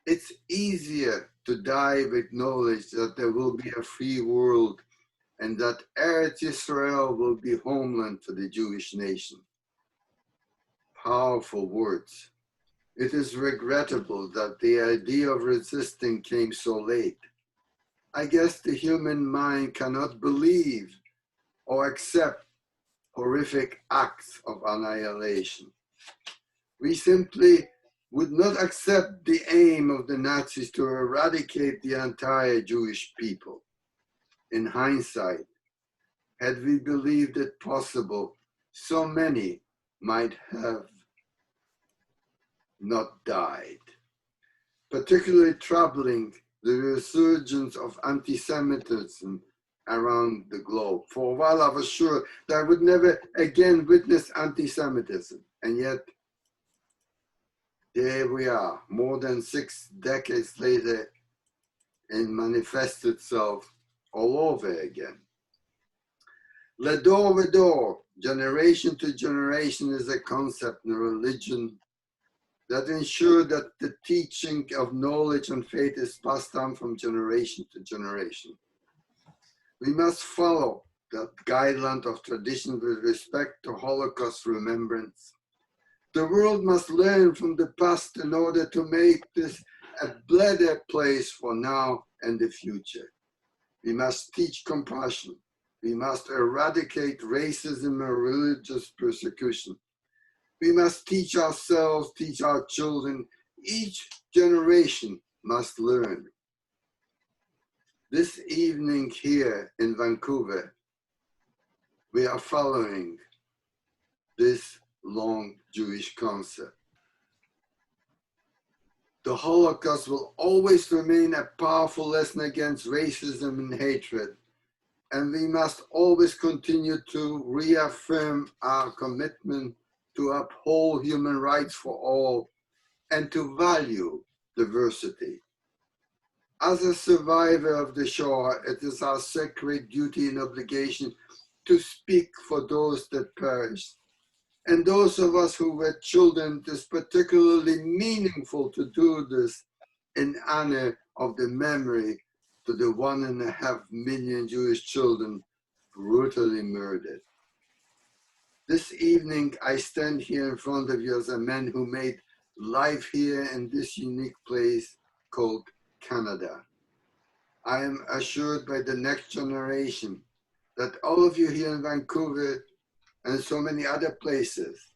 It's easier to die with knowledge that there will be a free world and that Eretz Yisrael will be homeland for the Jewish nation. Powerful words. It is regrettable that the idea of resisting came so late. I guess the human mind cannot believe or accept horrific acts of annihilation. We simply would not accept the aim of the Nazis to eradicate the entire Jewish people. In hindsight, had we believed it possible, so many might have not died. Particularly troubling, the resurgence of anti-Semitism around the globe. For a while I was sure that I would never again witness anti-Semitism, and yet there we are, more than 6 decades later, and manifests itself all over again. Ledor vedor, generation to generation, is a concept in religion that ensures that the teaching of knowledge and faith is passed down from generation to generation. We must follow the guideline of tradition with respect to Holocaust remembrance. The world must learn from the past in order to make this a better place for now and the future. We must teach compassion. We must eradicate racism and religious persecution. We must teach ourselves, teach our children. Each generation must learn. This evening here in Vancouver, we are following this long Jewish concept. The Holocaust will always remain a powerful lesson against racism and hatred, and we must always continue to reaffirm our commitment to uphold human rights for all and to value diversity. As a survivor of the Shoah, it is our sacred duty and obligation to speak for those that perished. And those of us who were children, it is particularly meaningful to do this in honor of the memory to the 1.5 million Jewish children brutally murdered. This evening, I stand here in front of you as a man who made life here in this unique place called Canada. I am assured by the next generation that all of you here in Vancouver and so many other places,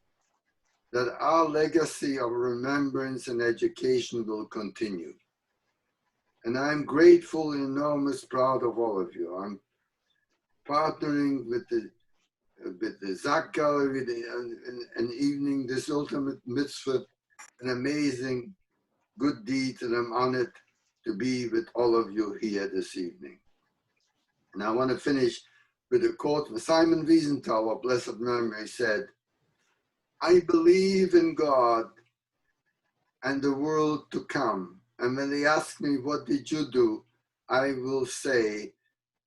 that our legacy of remembrance and education will continue. And I'm grateful and enormously proud of all of you. I'm partnering with the Zack Gallery an evening, this ultimate mitzvah, an amazing good deed, and I'm honored to be with all of you here this evening. And I want to finish with a quote from Simon Wiesenthal of blessed memory said, "I believe in God and the world to come. And when they ask me, what did you do? I will say,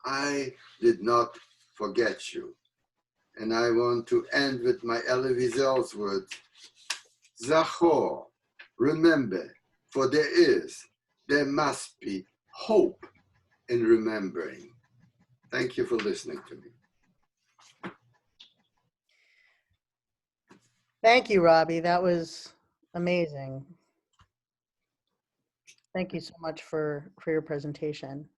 I did not forget you." And I want to end with my Elie Wiesel's words, Zachor, remember, for there must be hope in remembering. Thank you for listening to me. Thank you, Robbie. That was amazing. Thank you so much for your presentation.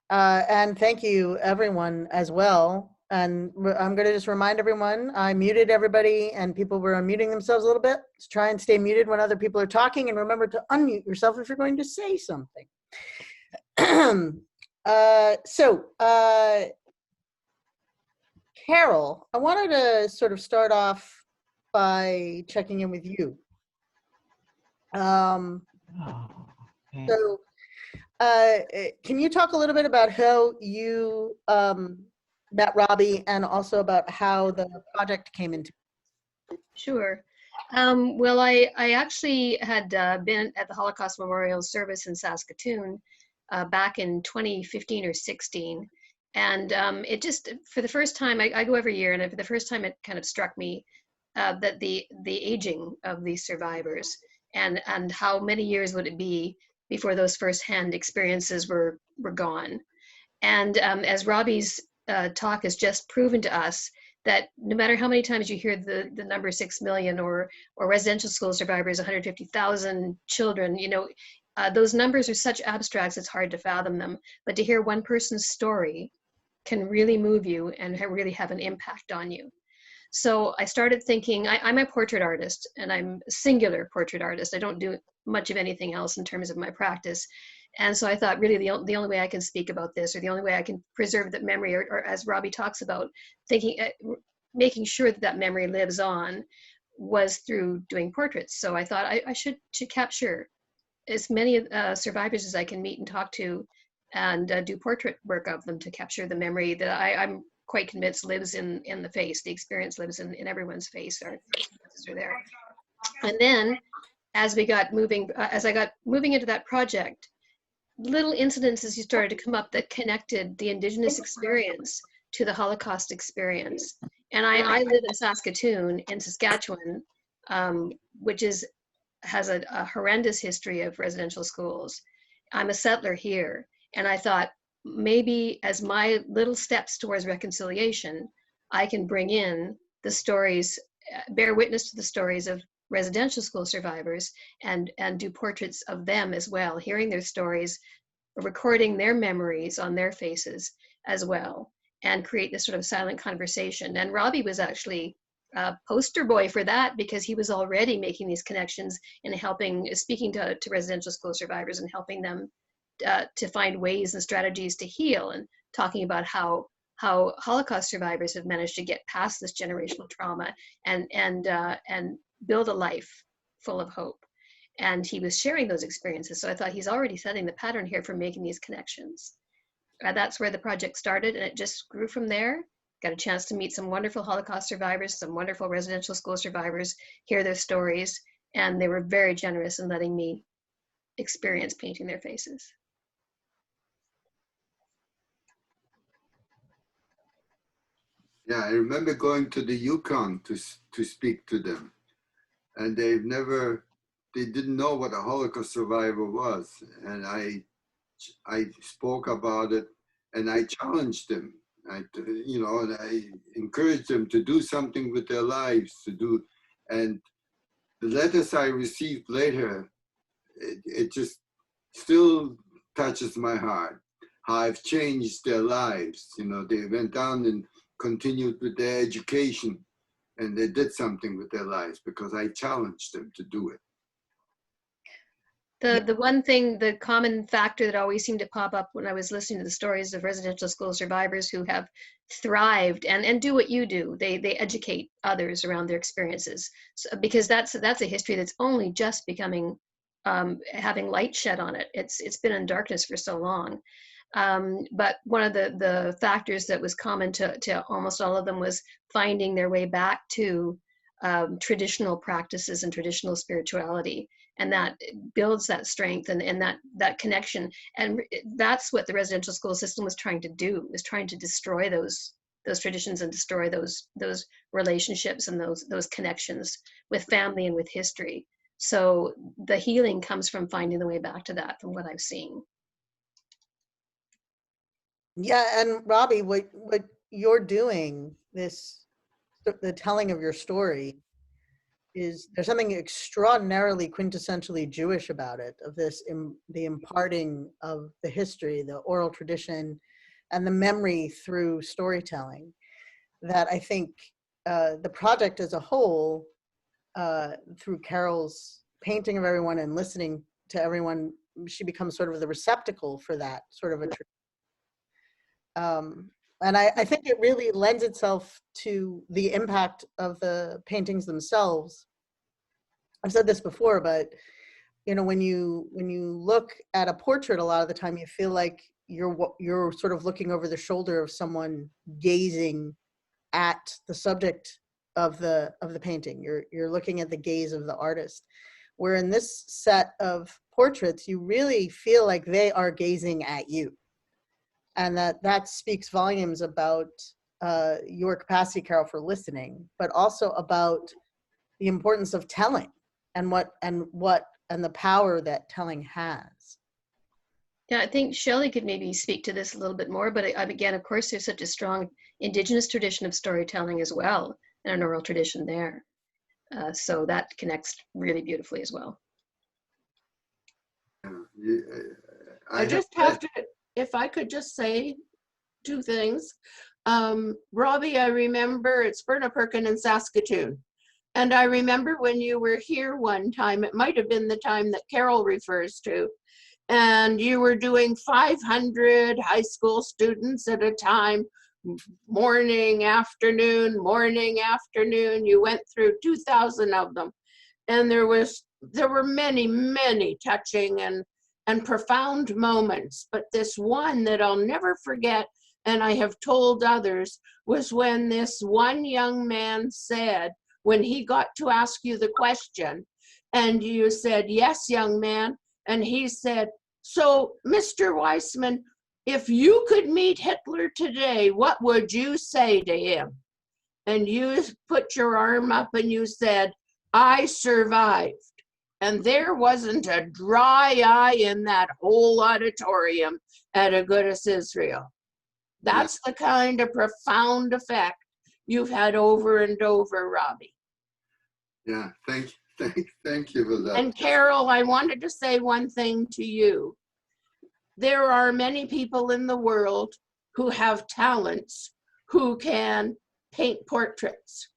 And thank you, everyone, as well. And I'm going to just remind everyone, I muted everybody and people were unmuting themselves a little bit. Let's try and stay muted when other people are talking, and remember to unmute yourself if you're going to say something. Carol, I wanted to sort of start off by checking in with you. Can you talk a little bit about how you met Robbie and also about how the project came into? Sure. Well, I actually had been at the Holocaust Memorial Service in Saskatoon back in 2015 or 16. And it just, for the first time, I go every year, and for the first time it kind of struck me that the aging of these survivors. and how many years would it be before those firsthand experiences were gone. And as Robbie's talk has just proven to us, that no matter how many times you hear the number 6 million or residential school survivors, 150,000 children, you know, those numbers are such abstracts, it's hard to fathom them. But to hear one person's story can really move you and really have an impact on you. So I started thinking, I'm a portrait artist, and I'm a singular portrait artist. I don't do much of anything else in terms of my practice. And so I thought, really, the only way I can speak about this, or the only way I can preserve that memory, or as Robbie talks about, thinking, making sure that that memory lives on, was through doing portraits. So I thought I should capture as many survivors as I can meet and talk to, and do portrait work of them to capture the memory that I'm quite convinced lives in the face. The experience lives in everyone's face. Our experiences are there. And then, as I got moving into that project, little incidences started to come up that connected the Indigenous experience to the Holocaust experience. And I live in Saskatoon, in Saskatchewan, which has a horrendous history of residential schools. I'm a settler here, and I thought, maybe as my little steps towards reconciliation, I can bring in the stories, bear witness to the stories of residential school survivors, and do portraits of them as well, hearing their stories, recording their memories on their faces as well, and create this sort of silent conversation. And Robbie was actually a poster boy for that, because he was already making these connections and speaking to residential school survivors and helping them to find ways and strategies to heal, and talking about how Holocaust survivors have managed to get past this generational trauma and build a life full of hope. And he was sharing those experiences. So I thought, he's already setting the pattern here for making these connections. That's where the project started, and it just grew from there. Got a chance to meet some wonderful Holocaust survivors, some wonderful residential school survivors, hear their stories, and they were very generous in letting me experience painting their faces. Yeah, I remember going to the Yukon to speak to them, and they didn't know what a Holocaust survivor was, and I spoke about it, and I challenged them. And I encouraged them to do something with their lives, and the letters I received later, it just still touches my heart. How I've changed their lives. You know, they went down and continued with their education, and they did something with their lives because I challenged them to do it. The one thing, the common factor that always seemed to pop up when I was listening to the stories of residential school survivors who have thrived and do what you do, they educate others around their experiences. So, because that's a history that's only just becoming, having light shed on it. It's been in darkness for so long. But one of the factors that was common to almost all of them was finding their way back to traditional practices and traditional spirituality, and that builds that strength and that connection. And that's what the residential school system was trying to do, was trying to destroy those traditions and destroy those relationships and those connections with family and with history. So the healing comes from finding the way back to that, from what I've seen. Yeah, and Robbie, what you're doing, the telling of your story, there's something extraordinarily quintessentially Jewish about it, of the imparting of the history, the oral tradition, and the memory through storytelling, that I think the project as a whole, through Carol's painting of everyone and listening to everyone, she becomes sort of the receptacle for that sort of a tradition. And I think it really lends itself to the impact of the paintings themselves. I've said this before, but when you look at a portrait, a lot of the time you feel like you're sort of looking over the shoulder of someone gazing at the subject of the painting. You're looking at the gaze of the artist. Where in this set of portraits, you really feel like they are gazing at you. And that speaks volumes about your capacity, Carol, for listening, but also about the importance of telling. and the power that telling has. Yeah, I think Shelley could maybe speak to this a little bit more, but again, of course, there's such a strong Indigenous tradition of storytelling as well, and an oral tradition there. So that connects really beautifully as well. I just have to, if I could just say two things. Robbie, I remember it's Burnaperkin in Saskatoon. And I remember when you were here one time, it might have been the time that Carol refers to, and you were doing 500 high school students at a time, morning, afternoon. You went through 2,000 of them. And there were many, many touching and profound moments. But this one that I'll never forget, and I have told others, was when this one young man said, when he got to ask you the question, and you said, "Yes, young man," and he said, "So, Mr. Weissman, if you could meet Hitler today, what would you say to him?" And you put your arm up and you said, "I survived." And there wasn't a dry eye in that whole auditorium at Agudas Israel. That's the kind of profound effect you've had over and over, Robbie. Yeah, thank you for that. And Carol, I wanted to say one thing to you. There are many people in the world who have talents, who can paint portraits,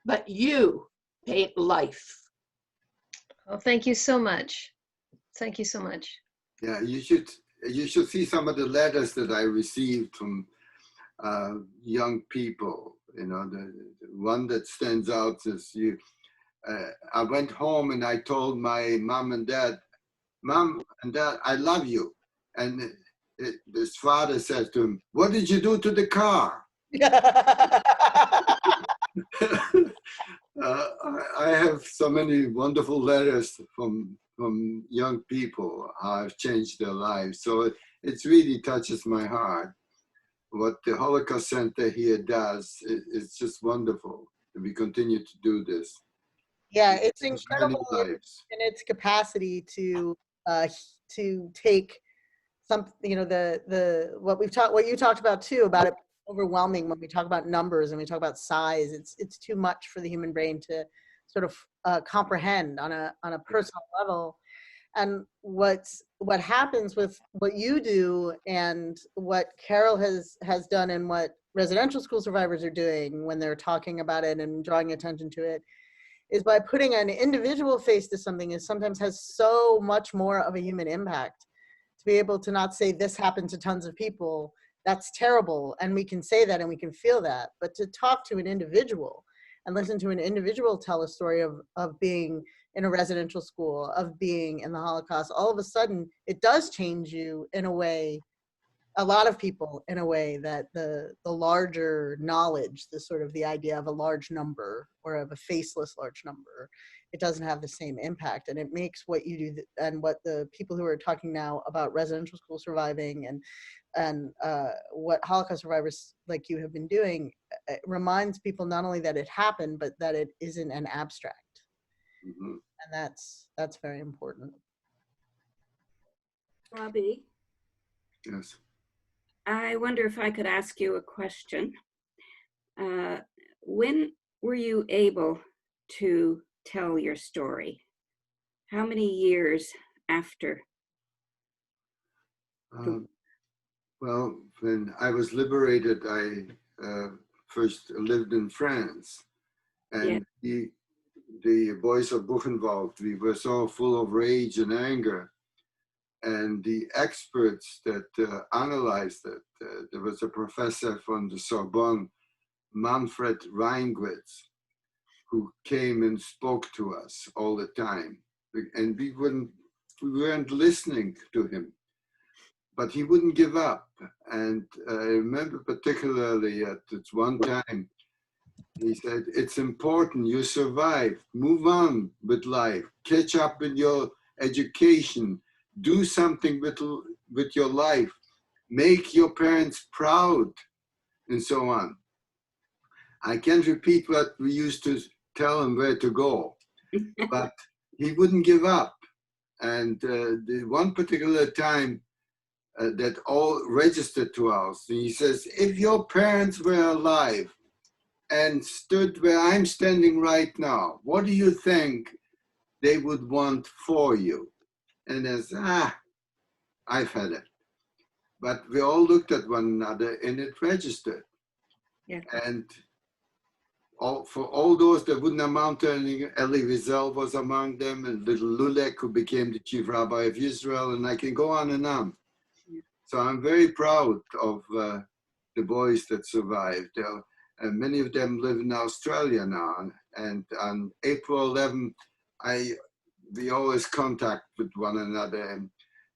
but you paint life. Well, thank you so much. Thank you so much. Yeah, you should see some of the letters that I received from young people. You know, the one that stands out is I went home and I told my mom and dad, "Mom and Dad, I love you." And his father said to him, "What did you do to the car?" I have so many wonderful letters from young people, how I've changed their lives. So it really touches my heart. What the Holocaust Center here does, it's just wonderful. And we continue to do this. Yeah, it's incredible in its capacity to take some, you know, what you talked about too, about it overwhelming when we talk about numbers and we talk about size. It's too much for the human brain to sort of comprehend on a personal level. And what happens with what you do and what Carol has done and what residential school survivors are doing when they're talking about it and drawing attention to it is by putting an individual face to something is sometimes has so much more of a human impact. To be able to not say this happened to tons of people, that's terrible, and we can say that and we can feel that, but to talk to an individual and listen to an individual tell a story of being in a residential school, of being in the Holocaust, all of a sudden it does change you in a way, a lot of people in a way that the larger knowledge, the sort of the idea of a large number or of a faceless large number, it doesn't have the same impact. And it makes what you do and what the people who are talking now about residential school surviving and what Holocaust survivors like you have been doing, it reminds people not only that it happened, but that it isn't an abstract. Mm-hmm. And that's very important. Robbie? Yes. I wonder if I could ask you a question. When were you able to tell your story? How many years after? Well, when I was liberated, I first lived in France. And the boys of Buchenwald, we were so full of rage and anger. And the experts that analyzed it, there was a professor from the Sorbonne, Manfred Reingwitz, who came and spoke to us all the time. And we weren't listening to him, but he wouldn't give up. And I remember particularly at this one time, he said, "It's important, you survived, move on with life, catch up with your education, do something with your life, make your parents proud," and so on. I can't repeat what we used to tell them where to go, but he wouldn't give up. And the one particular time that all registered to us, he says, if your parents were alive and stood where I'm standing right now, what do you think they would want for you? And there's, I've had it. But we all looked at one another and it registered. Yeah. And for all those that wouldn't amount to anything, Elie Wiesel was among them, and little Lulek, who became the chief rabbi of Israel, and I can go on and on. Yeah. So I'm very proud of the boys that survived. And many of them live in Australia now. And on April 11, we always contact with one another,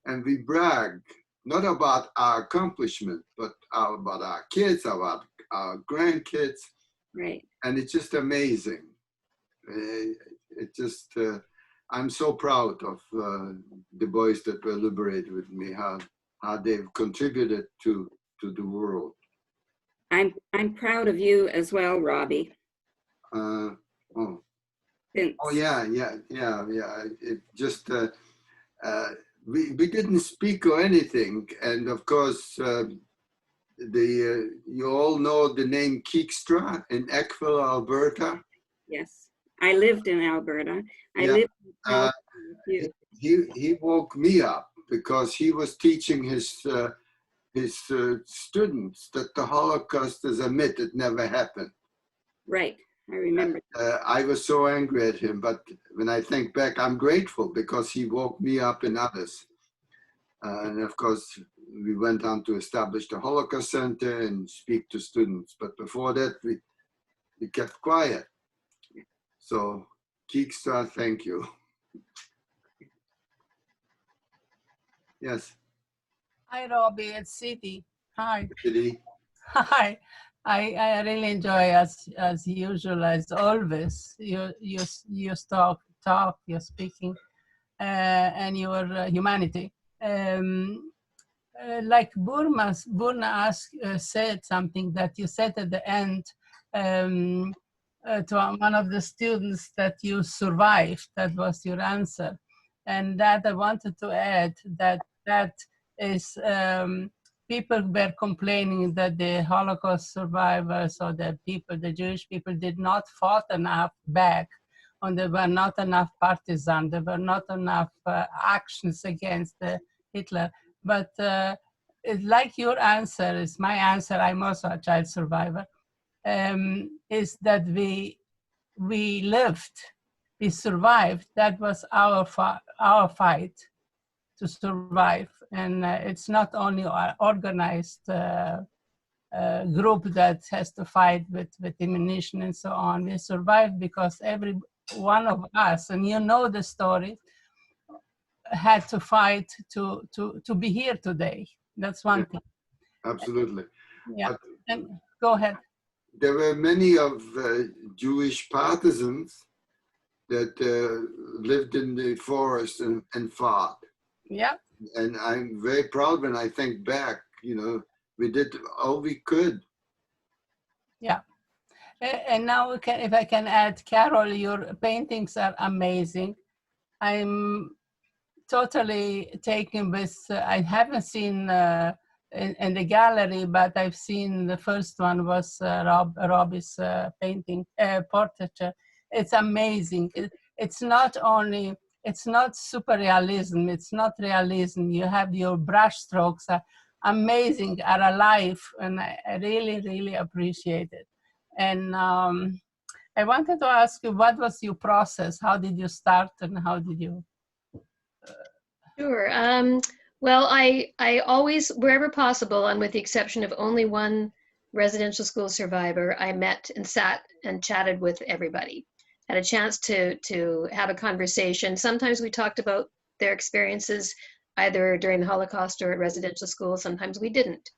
and we brag, not about our accomplishment, but about our kids, about our grandkids. Right. And it's just amazing. I'm so proud of the boys that were liberated with me, how they've contributed to the world. I'm proud of you as well, Robbie. Oh Since, yeah. It just we didn't speak or anything, and of course you all know the name Keekstra in Eckville, Alberta. yes, I lived in Alberta. I Yeah. lived in California too. He woke me up because he was teaching his students that the Holocaust is a myth, it never happened. Right, I remember. I was so angry at him, but when I think back, I'm grateful because he woke me up and others. And of course, we went on to establish the Holocaust Center and speak to students. But before that, we kept quiet. So, Keekstra, thank you. Yes. Hi, Robbie. It's Sidney. Hi. Sidney. Hi. I really enjoy as usual, as always. You talk, you're speaking, and your humanity. Like Burna said something that you said at the end to one of the students that you survived. That was your answer, and that I wanted to add that is people were complaining that the Holocaust survivors or the Jewish people did not fought enough back, and there were not enough partisans, there were not enough actions against Hitler. But like your answer is my answer, I'm also a child survivor, is that we lived, we survived. That was our fight to survive. And it's not only an organized group that has to fight with ammunition and so on. We survived because every one of us, and you know the story, had to fight to be here today. That's one thing. Absolutely. Yeah, and go ahead. There were many of Jewish partisans that lived in the forest and fought. Yeah. And I'm very proud when I think back, we did all we could. Yeah. And now if I can add, Carol, your paintings are amazing. I'm totally taken with, I haven't seen in the gallery, but I've seen the first one was Robbie's painting, portraiture. It's amazing. It's not super realism, it's not realism. You have your brush strokes are amazing, are alive, and I really, really appreciate it. And I wanted to ask you, what was your process? How did you start and how did you? Sure. Well, I always, wherever possible, and with the exception of only one residential school survivor, I met and sat and chatted with everybody. Had a chance to have a conversation. Sometimes we talked about their experiences either during the Holocaust or at residential school. Sometimes we didn't.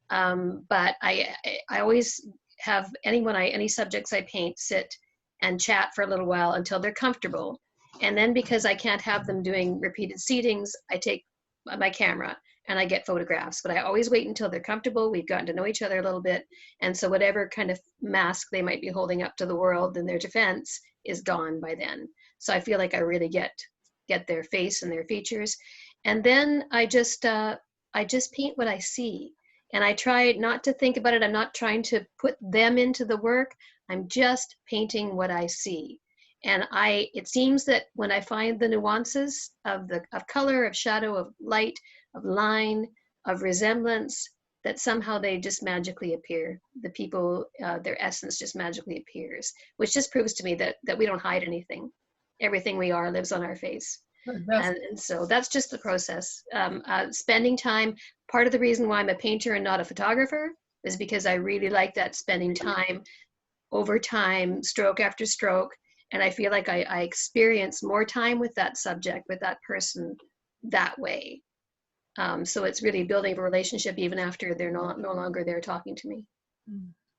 But I always have any subjects I paint sit and chat for a little while until they're comfortable. And then because I can't have them doing repeated seatings, I take my camera and I get photographs, but I always wait until they're comfortable. We've gotten to know each other a little bit. And so whatever kind of mask they might be holding up to the world in their defense is gone by then. So I feel like I really get their face and their features. And then I just paint what I see. And I try not to think about it. I'm not trying to put them into the work. I'm just painting what I see. And it seems that when I find the nuances of color, of shadow, of light, of line, of resemblance, that somehow they just magically appear. The people, their essence just magically appears, which just proves to me that we don't hide anything. Everything we are lives on our face. And so that's just the process. Spending time, part of the reason why I'm a painter and not a photographer is because I really like that, spending time over time, stroke after stroke. And I feel like I experience more time with that subject, with that person that way. So it's really building a relationship even after they're no longer there talking to me.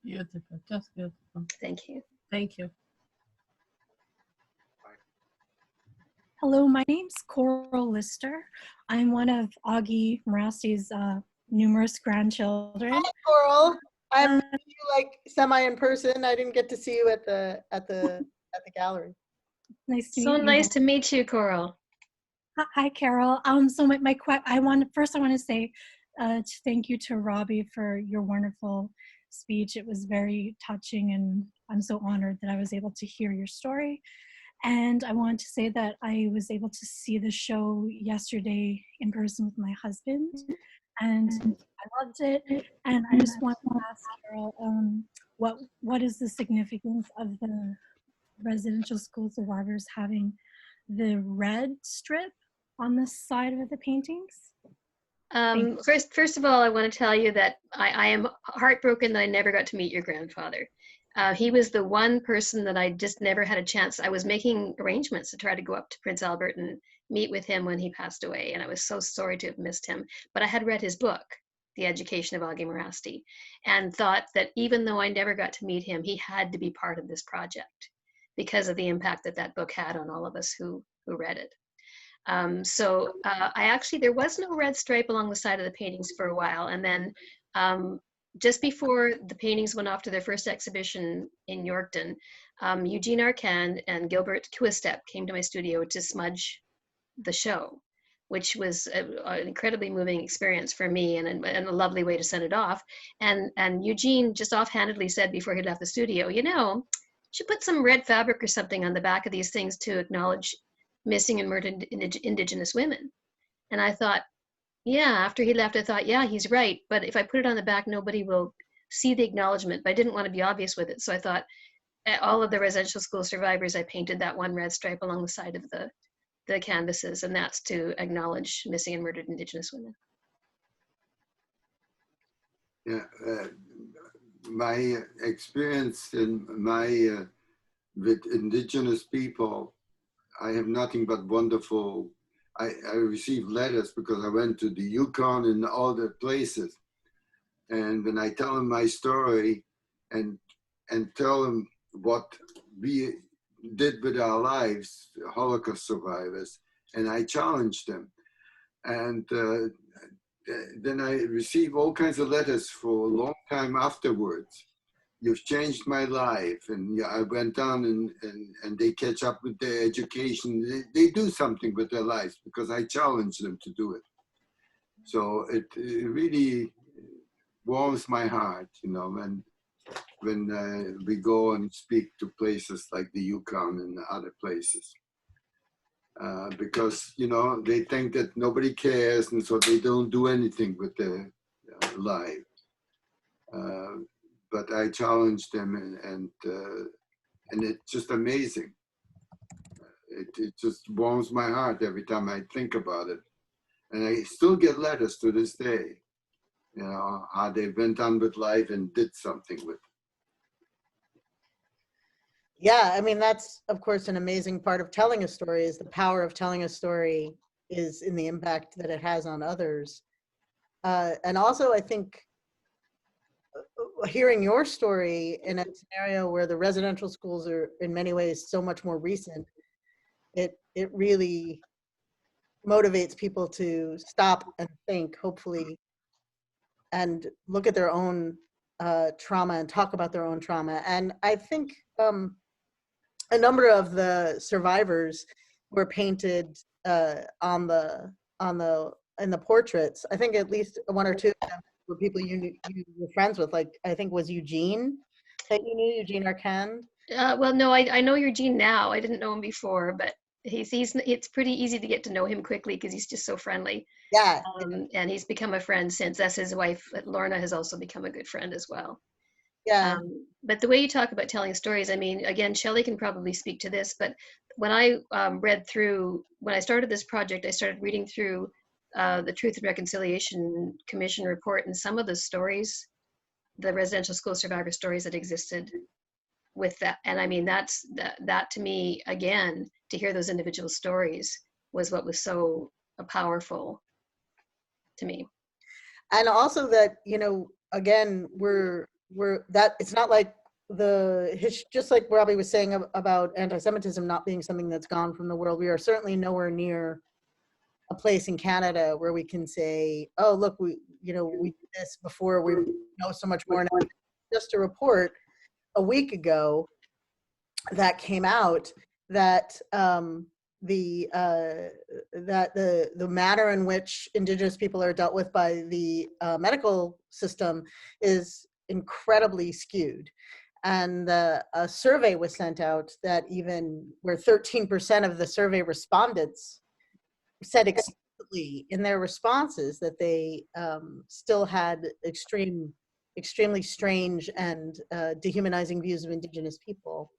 Beautiful, just beautiful. Thank you. Thank you. Hello, my name's Coral Lister. I'm one of Augie Morasti's numerous grandchildren. Hi, Coral. I'm like semi in person. I didn't get to see you at the gallery. Nice to meet So you. nice to meet you, Coral. Hi, Carol. So I want to say thank you to Robbie for your wonderful speech. It was very touching, and I'm so honored that I was able to hear your story. And I want to say that I was able to see the show yesterday in person with my husband, and I loved it. And I just want to ask Carol, what is the significance of the residential school survivors having the red strip on the side of the paintings? First of all, I want to tell you that I am heartbroken that I never got to meet your grandfather. He was the one person that I just never had a chance. I was making arrangements to try to go up to Prince Albert and meet with him when he passed away, and I was so sorry to have missed him. But I had read his book, The Education of Augie Morasti, and thought that even though I never got to meet him, he had to be part of this project because of the impact that book had on all of us who read it. There was no red stripe along the side of the paintings for a while, and then just before the paintings went off to their first exhibition in Yorkton, Eugene Arcand and Gilbert Quistep came to my studio to smudge the show, which was an incredibly moving experience for me and a lovely way to send it off. And Eugene just offhandedly said before he left the studio, you should put some red fabric or something on the back of these things to acknowledge missing and murdered Indigenous women. And I thought, yeah, after he left, I thought, yeah, he's right. But if I put it on the back, nobody will see the acknowledgement. But I didn't want to be obvious with it. So I thought, all of the residential school survivors, I painted that one red stripe along the side of the canvases, and that's to acknowledge missing and murdered Indigenous women. Yeah, my experience with Indigenous people, I have nothing but wonderful. I received letters because I went to the Yukon and all the places. And when I tell them my story and tell them what we did with our lives, Holocaust survivors, and I challenge them. And then I receive all kinds of letters for a long time afterwards. You've changed my life. And I went down and they catch up with their education. They do something with their lives because I challenge them to do it. So it really warms my heart, when we go and speak to places like the Yukon and other places. Because, they think that nobody cares, and so they don't do anything with their life. But I challenge them, and it's just amazing. It just warms my heart every time I think about it. And I still get letters to this day, how they went on with life and did something with it. Yeah, I mean, that's, of course, an amazing part of telling a story, is the power of telling a story is in the impact that it has on others. And also, I think, hearing your story in a scenario where the residential schools are in many ways so much more recent, it really motivates people to stop and think, hopefully, and look at their own trauma and talk about their own trauma. And I think a number of the survivors were painted in the portraits. I think at least one or two of them were people you were friends with. Like, I think was Eugene that you knew, Eugene Arcand. Well, no, I know Eugene now. I didn't know him before, but it's pretty easy to get to know him quickly because he's just so friendly. Yeah. And he's become a friend since. That's his wife, Lorna, has also become a good friend as well. Yeah. But the way you talk about telling stories, I mean, again, Shelley can probably speak to this, but when I read through, when I started this project, I started reading through the Truth and Reconciliation Commission report, and some of the stories, the residential school survivor stories that existed with that. And I mean, that to me, again, to hear those individual stories was what was so powerful to me. And also that, you know, again, we're that it's not like just like Robbie was saying about anti-Semitism not being something that's gone from the world. We are certainly nowhere near a place in Canada where we can say, oh, look, we did this before, we know so much more now. Just a report a week ago that came out that the manner in which Indigenous people are dealt with by the medical system is incredibly skewed. And a survey was sent out that even where 13% of the survey respondents said explicitly in their responses that they still had extremely strange and dehumanizing views of Indigenous people.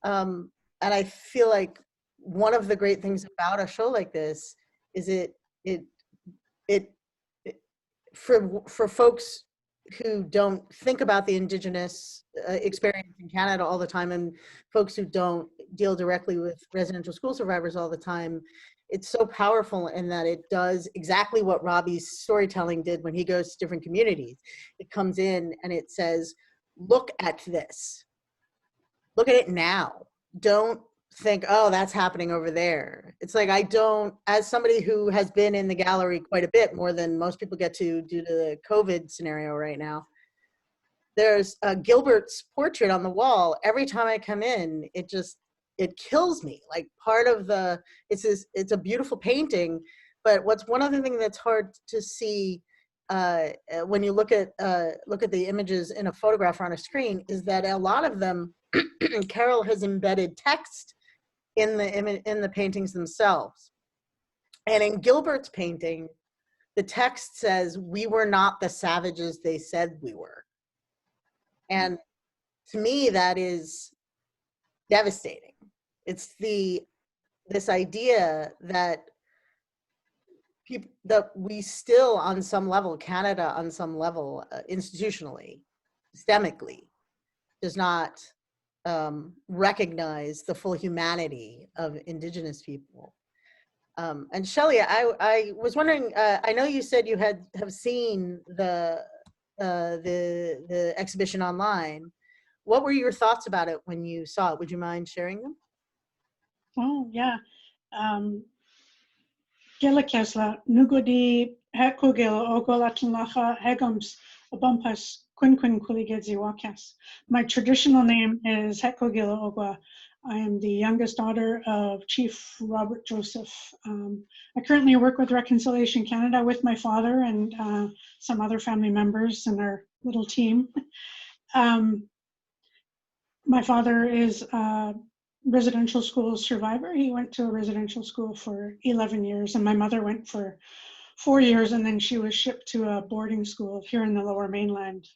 And I feel like one of the great things about a show like this is it for folks who don't think about the Indigenous experience in Canada all the time, and folks who don't deal directly with residential school survivors all the time, it's so powerful in that it does exactly what Robbie's storytelling did when he goes to different communities. It comes in and it says, look at this. Look at it now. Don't think, oh, that's happening over there. It's like, as somebody who has been in the gallery quite a bit, more than most people get to due to the COVID scenario right now, there's Gilbert's portrait on the wall. Every time I come in, it kills me. Like, part of it's a beautiful painting, but one other thing that's hard to see when you look at the images in a photograph or on a screen is that a lot of them, Carol has embedded text in the paintings themselves. And in Gilbert's painting, the text says, "We were not the savages they said we were." And to me, that is devastating. It's this idea that we still, on some level, Canada on some level, institutionally, systemically, does not recognize the full humanity of Indigenous people. And Shelley, I was wondering, I know you said you have seen the exhibition online. What were your thoughts about it when you saw it? Would you mind sharing them? Oh, yeah. Gela Kesla, Nugodi Hekogel Ogolatunlacha Hegums Abumpas Quinquin Kuligedzi Wakas. My traditional name is Hekogela Ogwa. I am the youngest daughter of Chief Robert Joseph. I currently work with Reconciliation Canada with my father and some other family members in our little team. My father is a residential school survivor. He went to a residential school for 11 years, and my mother went for 4 years, and then she was shipped to a boarding school here in the Lower Mainland,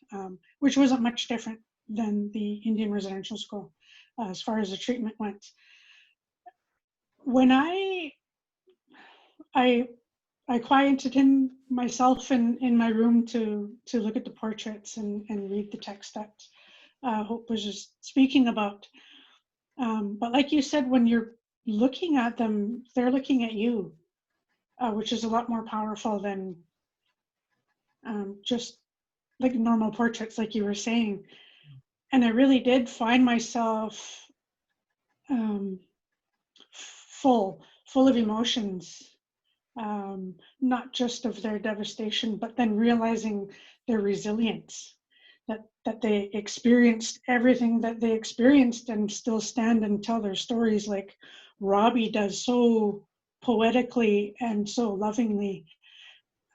which wasn't much different than the Indian residential school as far as the treatment went. When I quieted in myself in my room to look at the portraits and read the text that Hope was just speaking about. But like you said, when you're looking at them, they're looking at you, which is a lot more powerful than just like normal portraits, like you were saying. And I really did find myself full of emotions not just of their devastation, but then realizing their resilience, that they experienced everything that they experienced and still stand and tell their stories like Robbie does so poetically and so lovingly.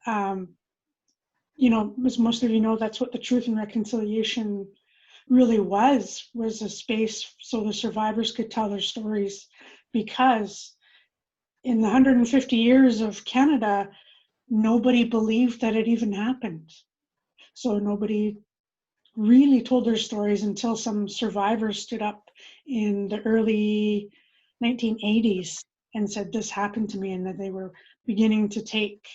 You know, as most of you know, that's what the Truth and Reconciliation really was a space so the survivors could tell their stories, because in the 150 years of Canada, nobody believed that it even happened. So nobody really told their stories until some survivors stood up in the early 1980s and said, this happened to me, and that they were beginning to take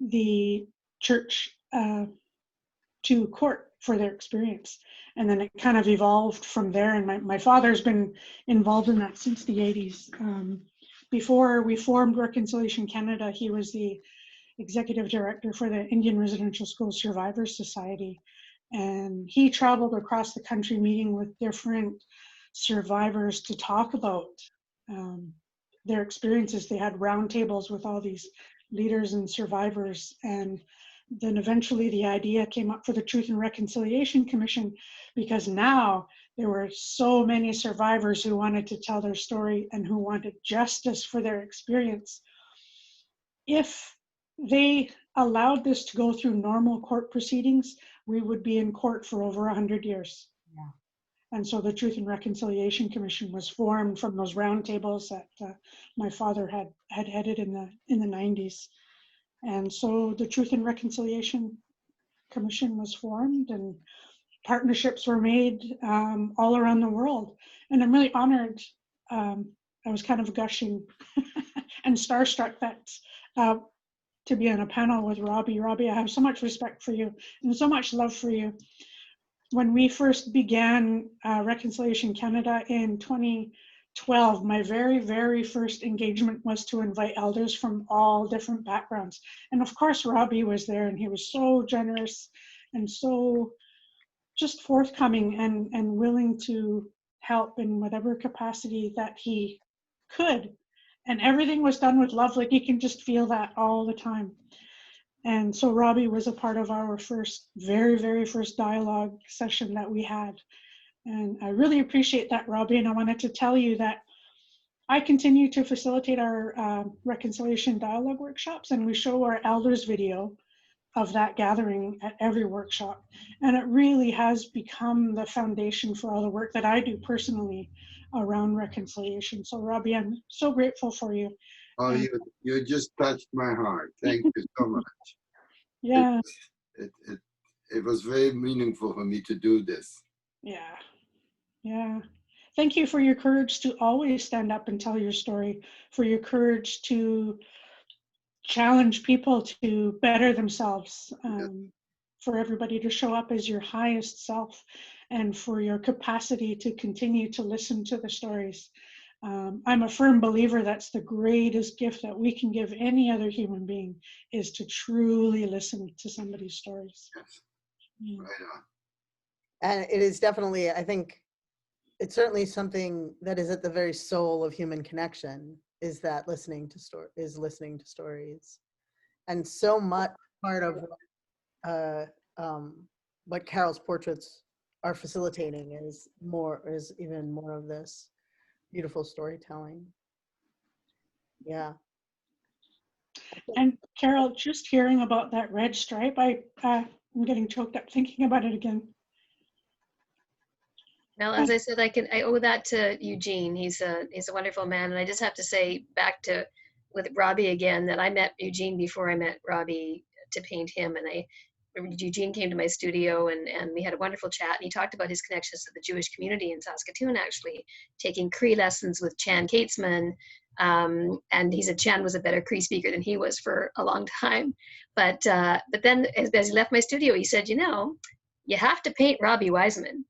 the church to court for their experience. And then it kind of evolved from there. And my father's been involved in that since the 80s. Before we formed Reconciliation Canada, he was the executive director for the Indian Residential School Survivors Society. And he traveled across the country meeting with different survivors to talk about their experiences. They had roundtables with all these leaders and survivors. And then eventually the idea came up for the Truth and Reconciliation Commission, because now there were so many survivors who wanted to tell their story and who wanted justice for their experience. If they allowed this to go through normal court proceedings, we would be in court for over 100 years. Yeah. And so the Truth and Reconciliation Commission was formed from those roundtables that my father had headed in the 90s. And so the Truth and Reconciliation Commission was formed, and partnerships were made all around the world. And I'm really honored. I was kind of gushing and starstruck that to be on a panel with Robbie. Robbie, I have so much respect for you and so much love for you. When we first began Reconciliation Canada in 2012, my very, very first engagement was to invite elders from all different backgrounds. And of course, Robbie was there, and he was so generous and so just forthcoming and willing to help in whatever capacity that he could. And everything was done with love. Like, you can just feel that all the time. And so Robbie was a part of our first, very, very first dialogue session that we had. And I really appreciate that, Robbie. And I wanted to tell you that I continue to facilitate our reconciliation dialogue workshops, and we show our elders video of that gathering at every workshop. And it really has become the foundation for all the work that I do personally around reconciliation. So Robbie, I'm so grateful for you. Oh, you just touched my heart. Thank you so much. Yeah. It was very meaningful for me to do this. Yeah. Yeah. Thank you for your courage to always stand up and tell your story, for your courage to challenge people to better themselves, for everybody to show up as your highest self, and for your capacity to continue to listen to the stories. I'm a firm believer that's the greatest gift that we can give any other human being, is to truly listen to somebody's stories. Yes. Yeah. Right on. And it is definitely, I think, it's certainly something that is at the very soul of human connection, is that listening to stories. And so much part of what Carol's portraits are facilitating is even more of this beautiful storytelling. Yeah. And Carol, just hearing about that red stripe, I'm getting choked up thinking about it again. Well, as I said, I owe that to Eugene. He's a wonderful man, and I just have to say, back to with Robbie again, that I met Eugene before I met Robbie to paint him, and Eugene came to my studio, and we had a wonderful chat, and he talked about his connections to the Jewish community in Saskatoon, actually taking Cree lessons with Chan Katesman, and he said Chan was a better Cree speaker than he was for a long time, but then as he left my studio, he said, you know, you have to paint Robbie Waisman.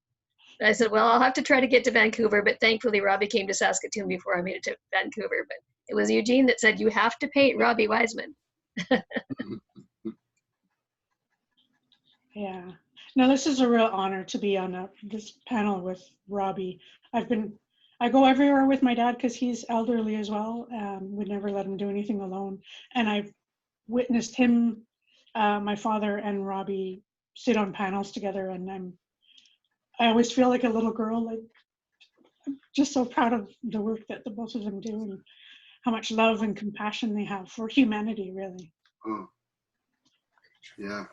I said, well, I'll have to try to get to Vancouver, but thankfully Robbie came to Saskatoon before I made it to Vancouver. But it was Eugene that said, you have to paint Robbie Waisman. Yeah. No, this is a real honor to be on this panel with Robbie. I've I go everywhere with my dad because he's elderly as well. Would never let him do anything alone. And I've witnessed him, my father and Robbie sit on panels together, and I always feel like a little girl, like I'm just so proud of the work that the both of them do and how much love and compassion they have for humanity, really. Oh, yeah,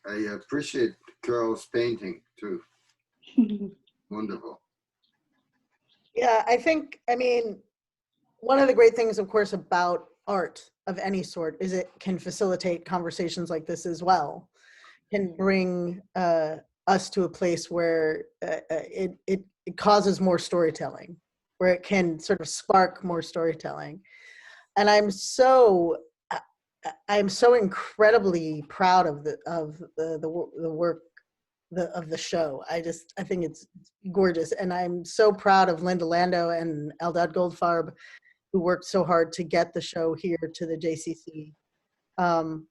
I appreciate Carol's painting too. Wonderful. Yeah, I mean, one of the great things, of course, about art of any sort is it can facilitate conversations like this as well, can bring us to a place where it causes more storytelling, where it can sort of spark more storytelling. And I'm so incredibly proud of the work of the show. I think it's gorgeous, and I'm so proud of Linda Lando and Eldad Goldfarb, who worked so hard to get the show here to the JCC. And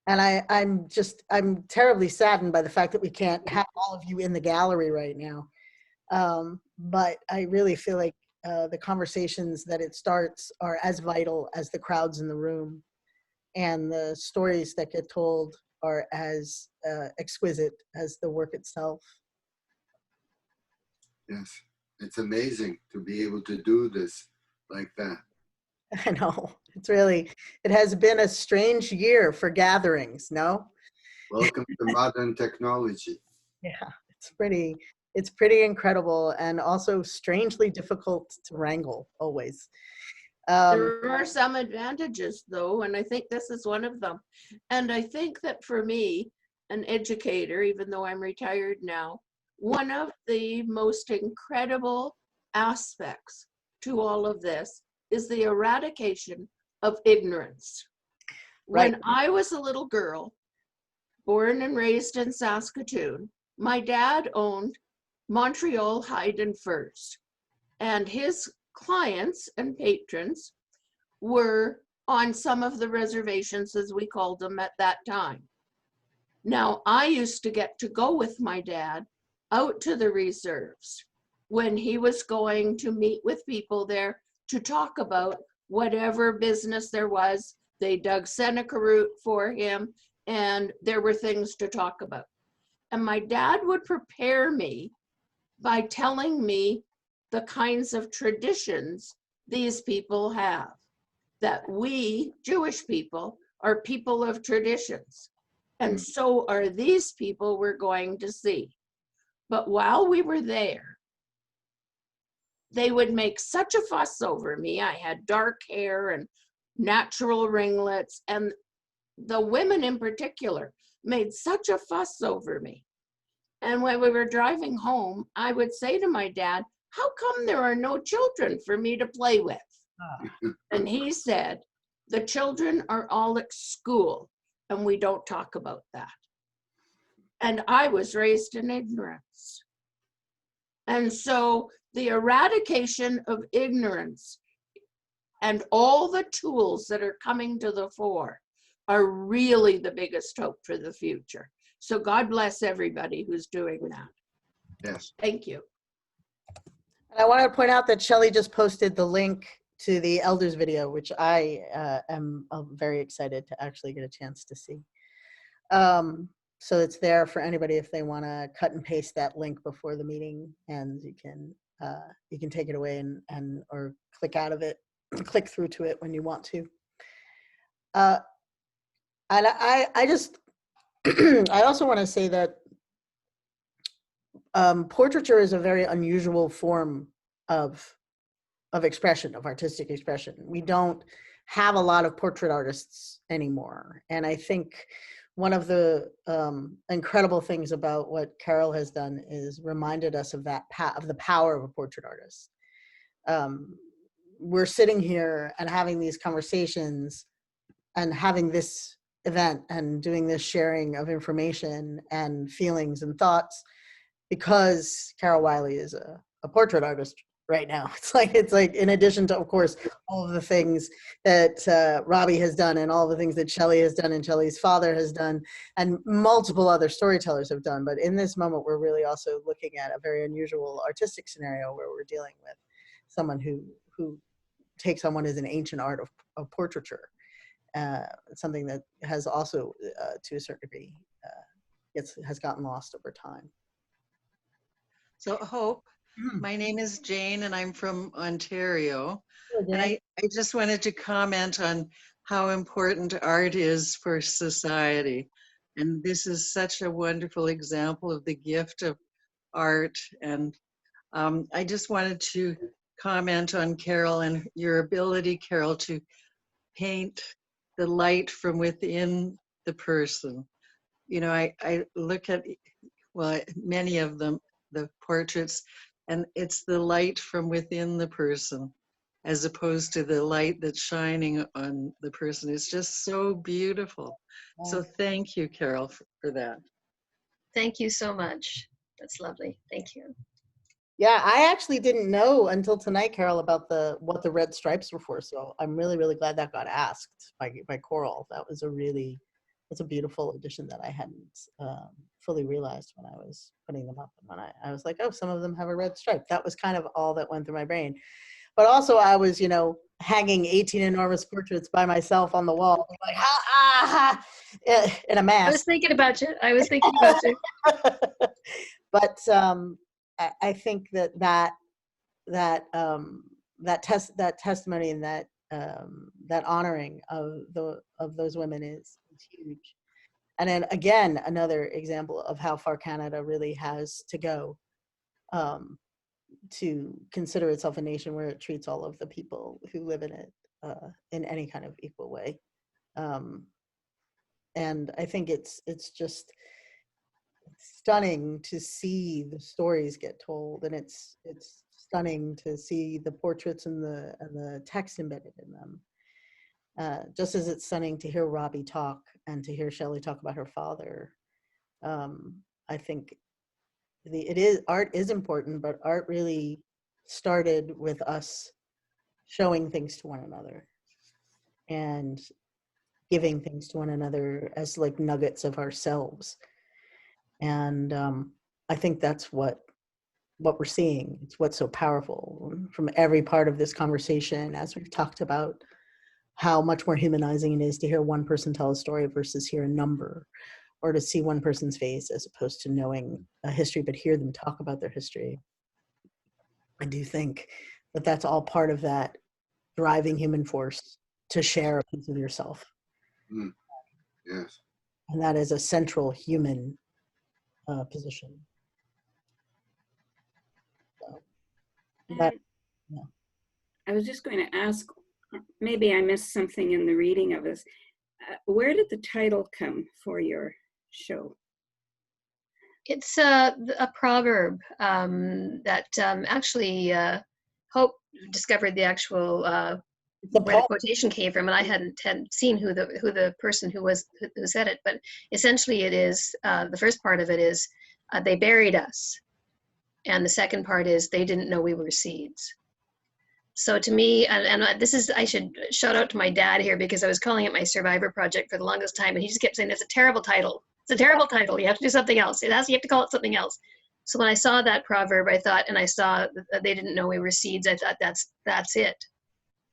I'm terribly saddened by the fact that we can't have all of you in the gallery right now. But I really feel like the conversations that it starts are as vital as the crowds in the room, and the stories that get told are as exquisite as the work itself. Yes, it's amazing to be able to do this like that. I know, it has been a strange year for gatherings, no? Welcome to modern technology. Yeah, it's pretty incredible, and also strangely difficult to wrangle always. There are some advantages though, and I think this is one of them. And I think that for me, an educator, even though I'm retired now, one of the most incredible aspects to all of this is the eradication of ignorance. Right. When I was a little girl, born and raised in Saskatoon, my dad owned Montreal Hide and Furs, and his clients and patrons were on some of the reservations, as we called them at that time. Now, I used to get to go with my dad out to the reserves when he was going to meet with people there to talk about whatever business there was. They dug Seneca root for him, and there were things to talk about. And my dad would prepare me by telling me the kinds of traditions these people have, that we Jewish people are people of traditions. And so are these people we're going to see. But while we were there, they would make such a fuss over me. I had dark hair and natural ringlets, and the women in particular made such a fuss over me. And when we were driving home, I would say to my dad, "How come there are no children for me to play with?" And he said, "The children are all at school, and we don't talk about that." And I was raised in ignorance. And so the eradication of ignorance and all the tools that are coming to the fore are really the biggest hope for the future. So God bless everybody who's doing that. Yes. Thank you. And I want to point out that Shelley just posted the link to the elders video, which I am very excited to actually get a chance to see. So it's there for anybody if they want to cut and paste that link before the meeting, and you can take it away and or click out of it, click through to it when you want to. And I just I also want to say that portraiture is a very unusual form of expression, of artistic expression. We don't have a lot of portrait artists anymore, and I think one of the incredible things about what Carol has done is reminded us of that of the power of a portrait artist. We're sitting here and having these conversations and having this event and doing this sharing of information and feelings and thoughts because Carol Wylie is a portrait artist right now. It's like in addition to, of course, all of the things that Robbie has done and all the things that Shelley has done and Shelley's father has done and multiple other storytellers have done. But in this moment, we're really also looking at a very unusual artistic scenario where we're dealing with someone who takes on what is an ancient art of portraiture, something that has also, to a certain degree, has gotten lost over time. So Hope, my name is Jane and I'm from Ontario. Hello, And Jane. I just wanted to comment on how important art is for society. And this is such a wonderful example of the gift of art. And I just wanted to comment on Carol and your ability, Carol, to paint the light from within the person. You know, I look at, well, many of them, the portraits, and it's the light from within the person as opposed to the light that's shining on the person. It's just so beautiful. So thank you, Carol, for that. Thank you so much. That's lovely. Thank you. Yeah, I actually didn't know until tonight, Carol, about what the red stripes were for. So I'm really, really glad that got asked by Coral. That's a beautiful addition that I hadn't fully realized when I was putting them up. And when I was like, oh, some of them have a red stripe. That was kind of all that went through my brain. But also I was, hanging 18 enormous portraits by myself on the wall, like, in a mask. I was thinking about you. But I think that testimony and that honoring of those women is huge. And then again, another example of how far Canada really has to go to consider itself a nation where it treats all of the people who live in it in any kind of equal way. And I think it's just stunning to see the stories get told, and it's stunning to see the portraits and the text embedded in them. Just as it's stunning to hear Robbie talk and to hear Shelley talk about her father. I think art is important, but art really started with us showing things to one another and giving things to one another as like nuggets of ourselves. And I think that's what we're seeing. It's what's so powerful from every part of this conversation, as we've talked about how much more humanizing it is to hear one person tell a story versus hear a number, or to see one person's face as opposed to knowing a history, but hear them talk about their history. I do think that that's all part of that driving human force to share a piece of yourself. Yes. And that is a central human position. So, I was just going to ask, maybe I missed something in the reading of this. Where did the title come for your show? It's a proverb that actually Hope discovered the actual where the quotation came from, and I hadn't seen who the person who said it. But essentially, it is the first part of it is they buried us, and the second part is they didn't know we were seeds. So to me, and this is, I should shout out to my dad here, because I was calling it my Survivor Project for the longest time, and he just kept saying, it's a terrible title. It's a terrible title. You have to do something else. You have to call it something else. So when I saw that proverb, I thought, and I saw that they didn't know we were seeds, I thought that's it.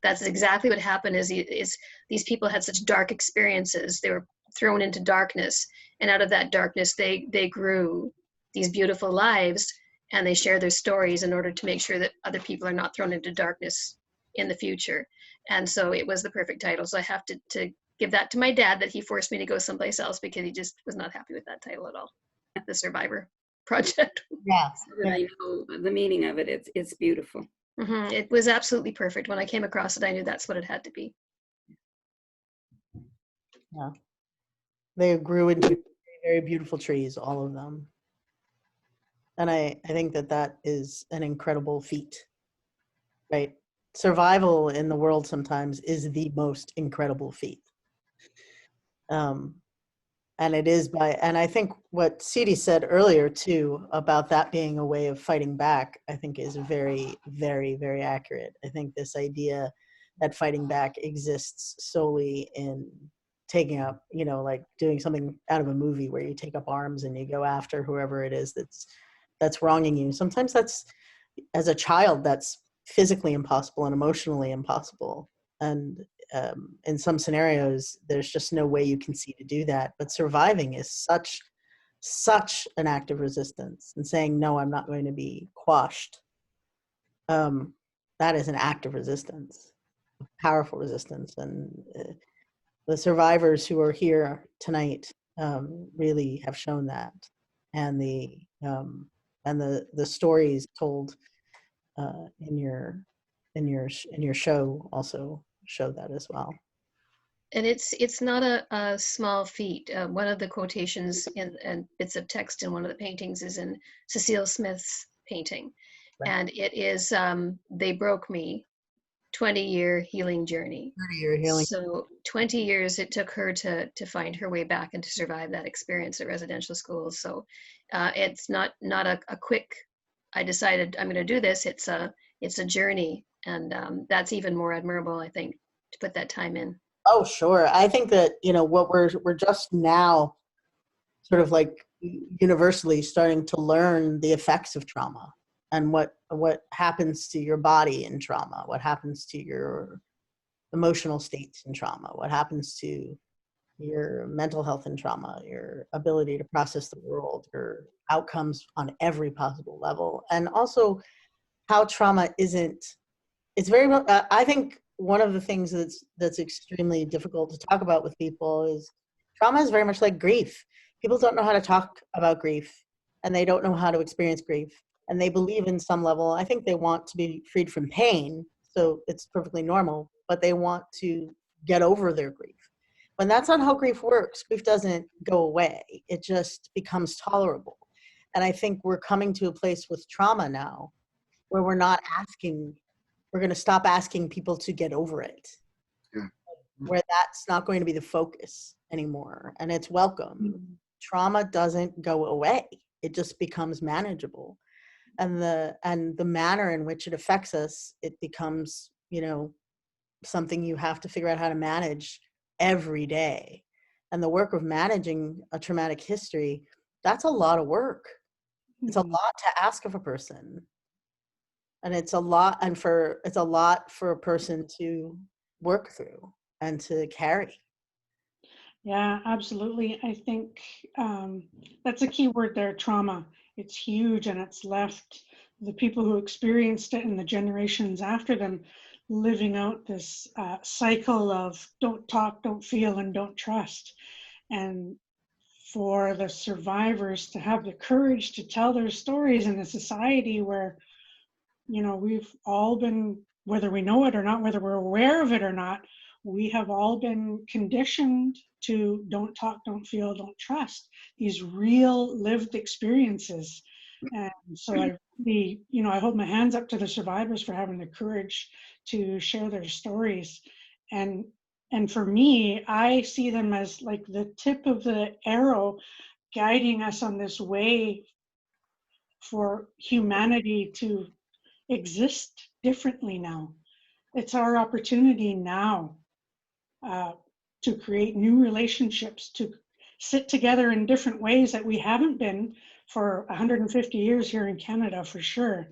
That's exactly what happened is these people had such dark experiences. They were thrown into darkness, and out of that darkness, they grew these beautiful lives, and they share their stories in order to make sure that other people are not thrown into darkness in the future. And so it was the perfect title. So I have to give that to my dad, that he forced me to go someplace else because he just was not happy with that title at all. The Survivor Project. Yeah. So that I know the meaning of it. It's beautiful. Mm-hmm. It was absolutely perfect. When I came across it, I knew that's what it had to be. Yeah. They grew into very beautiful trees, all of them. And I think that is an incredible feat, right? Survival in the world sometimes is the most incredible feat. And it is and I think what Sidney said earlier too, about that being a way of fighting back, I think is very, very, very accurate. I think this idea that fighting back exists solely in taking up, like doing something out of a movie where you take up arms and you go after whoever it is that's wronging you. Sometimes that's, as a child, that's physically impossible and emotionally impossible. And in some scenarios, there's just no way you can see to do that. But surviving is such an act of resistance, and saying, no, I'm not going to be quashed. That is an act of resistance, powerful resistance. And the survivors who are here tonight really have shown that. And the stories told in your show also show that as well. And it's not a small feat. One of the quotations and bits of text in one of the paintings is in Cecile Smith's painting. Right. And it is, they broke me, 20-year healing journey. 20-year healing. So 20 years it took her to find her way back and to survive that experience at residential schools. So it's not a quick, I decided I'm going to do this. It's a journey. And that's even more admirable, I think, to put that time in. Oh, sure. I think that, what we're just now sort of like universally starting to learn the effects of trauma and what happens to your body in trauma, what happens to your emotional states in trauma, what happens to your mental health in trauma, your ability to process the world, your outcomes on every possible level. And also how trauma it's very, I think, one of the things that's extremely difficult to talk about with people is trauma is very much like grief. People don't know how to talk about grief, and they don't know how to experience grief. And they believe in some level, I think they want to be freed from pain, so it's perfectly normal, but they want to get over their grief. When that's not how grief works, grief doesn't go away. It just becomes tolerable. And I think we're coming to a place with trauma now where we're going to stop asking people to get over it. Yeah. Where that's not going to be the focus anymore. And it's welcome. Trauma doesn't go away. It just becomes manageable. And the manner in which it affects us, it becomes, something you have to figure out how to manage every day. And the work of managing a traumatic history, that's a lot of work. It's a lot to ask of a person. And it's a lot for a person to work through and to carry. Yeah, absolutely. I think that's a key word there, trauma. It's huge, and it's left the people who experienced it and the generations after them living out this cycle of don't talk, don't feel, and don't trust. And for the survivors to have the courage to tell their stories in a society where we've all been, whether we know it or not, whether we're aware of it or not, we have all been conditioned to don't talk, don't feel, don't trust, these real lived experiences. And so I hold my hands up to the survivors for having the courage to share their stories. And for me, I see them as like the tip of the arrow guiding us on this way for humanity to exist differently now. It's our opportunity now to create new relationships, to sit together in different ways that we haven't been for 150 years here in Canada, for sure.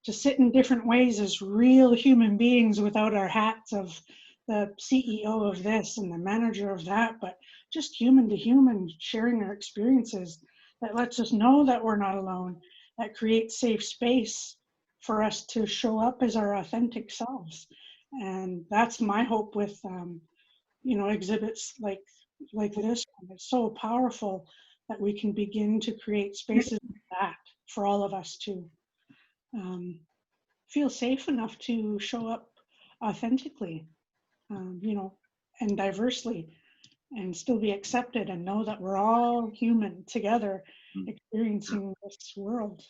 To sit in different ways as real human beings without our hats of the CEO of this and the manager of that, but just human to human, sharing our experiences that lets us know that we're not alone, that creates safe space for us to show up as our authentic selves. And that's my hope with exhibits like this one. It's so powerful that we can begin to create spaces like that for all of us to feel safe enough to show up authentically, and diversely, and still be accepted and know that we're all human together experiencing this world.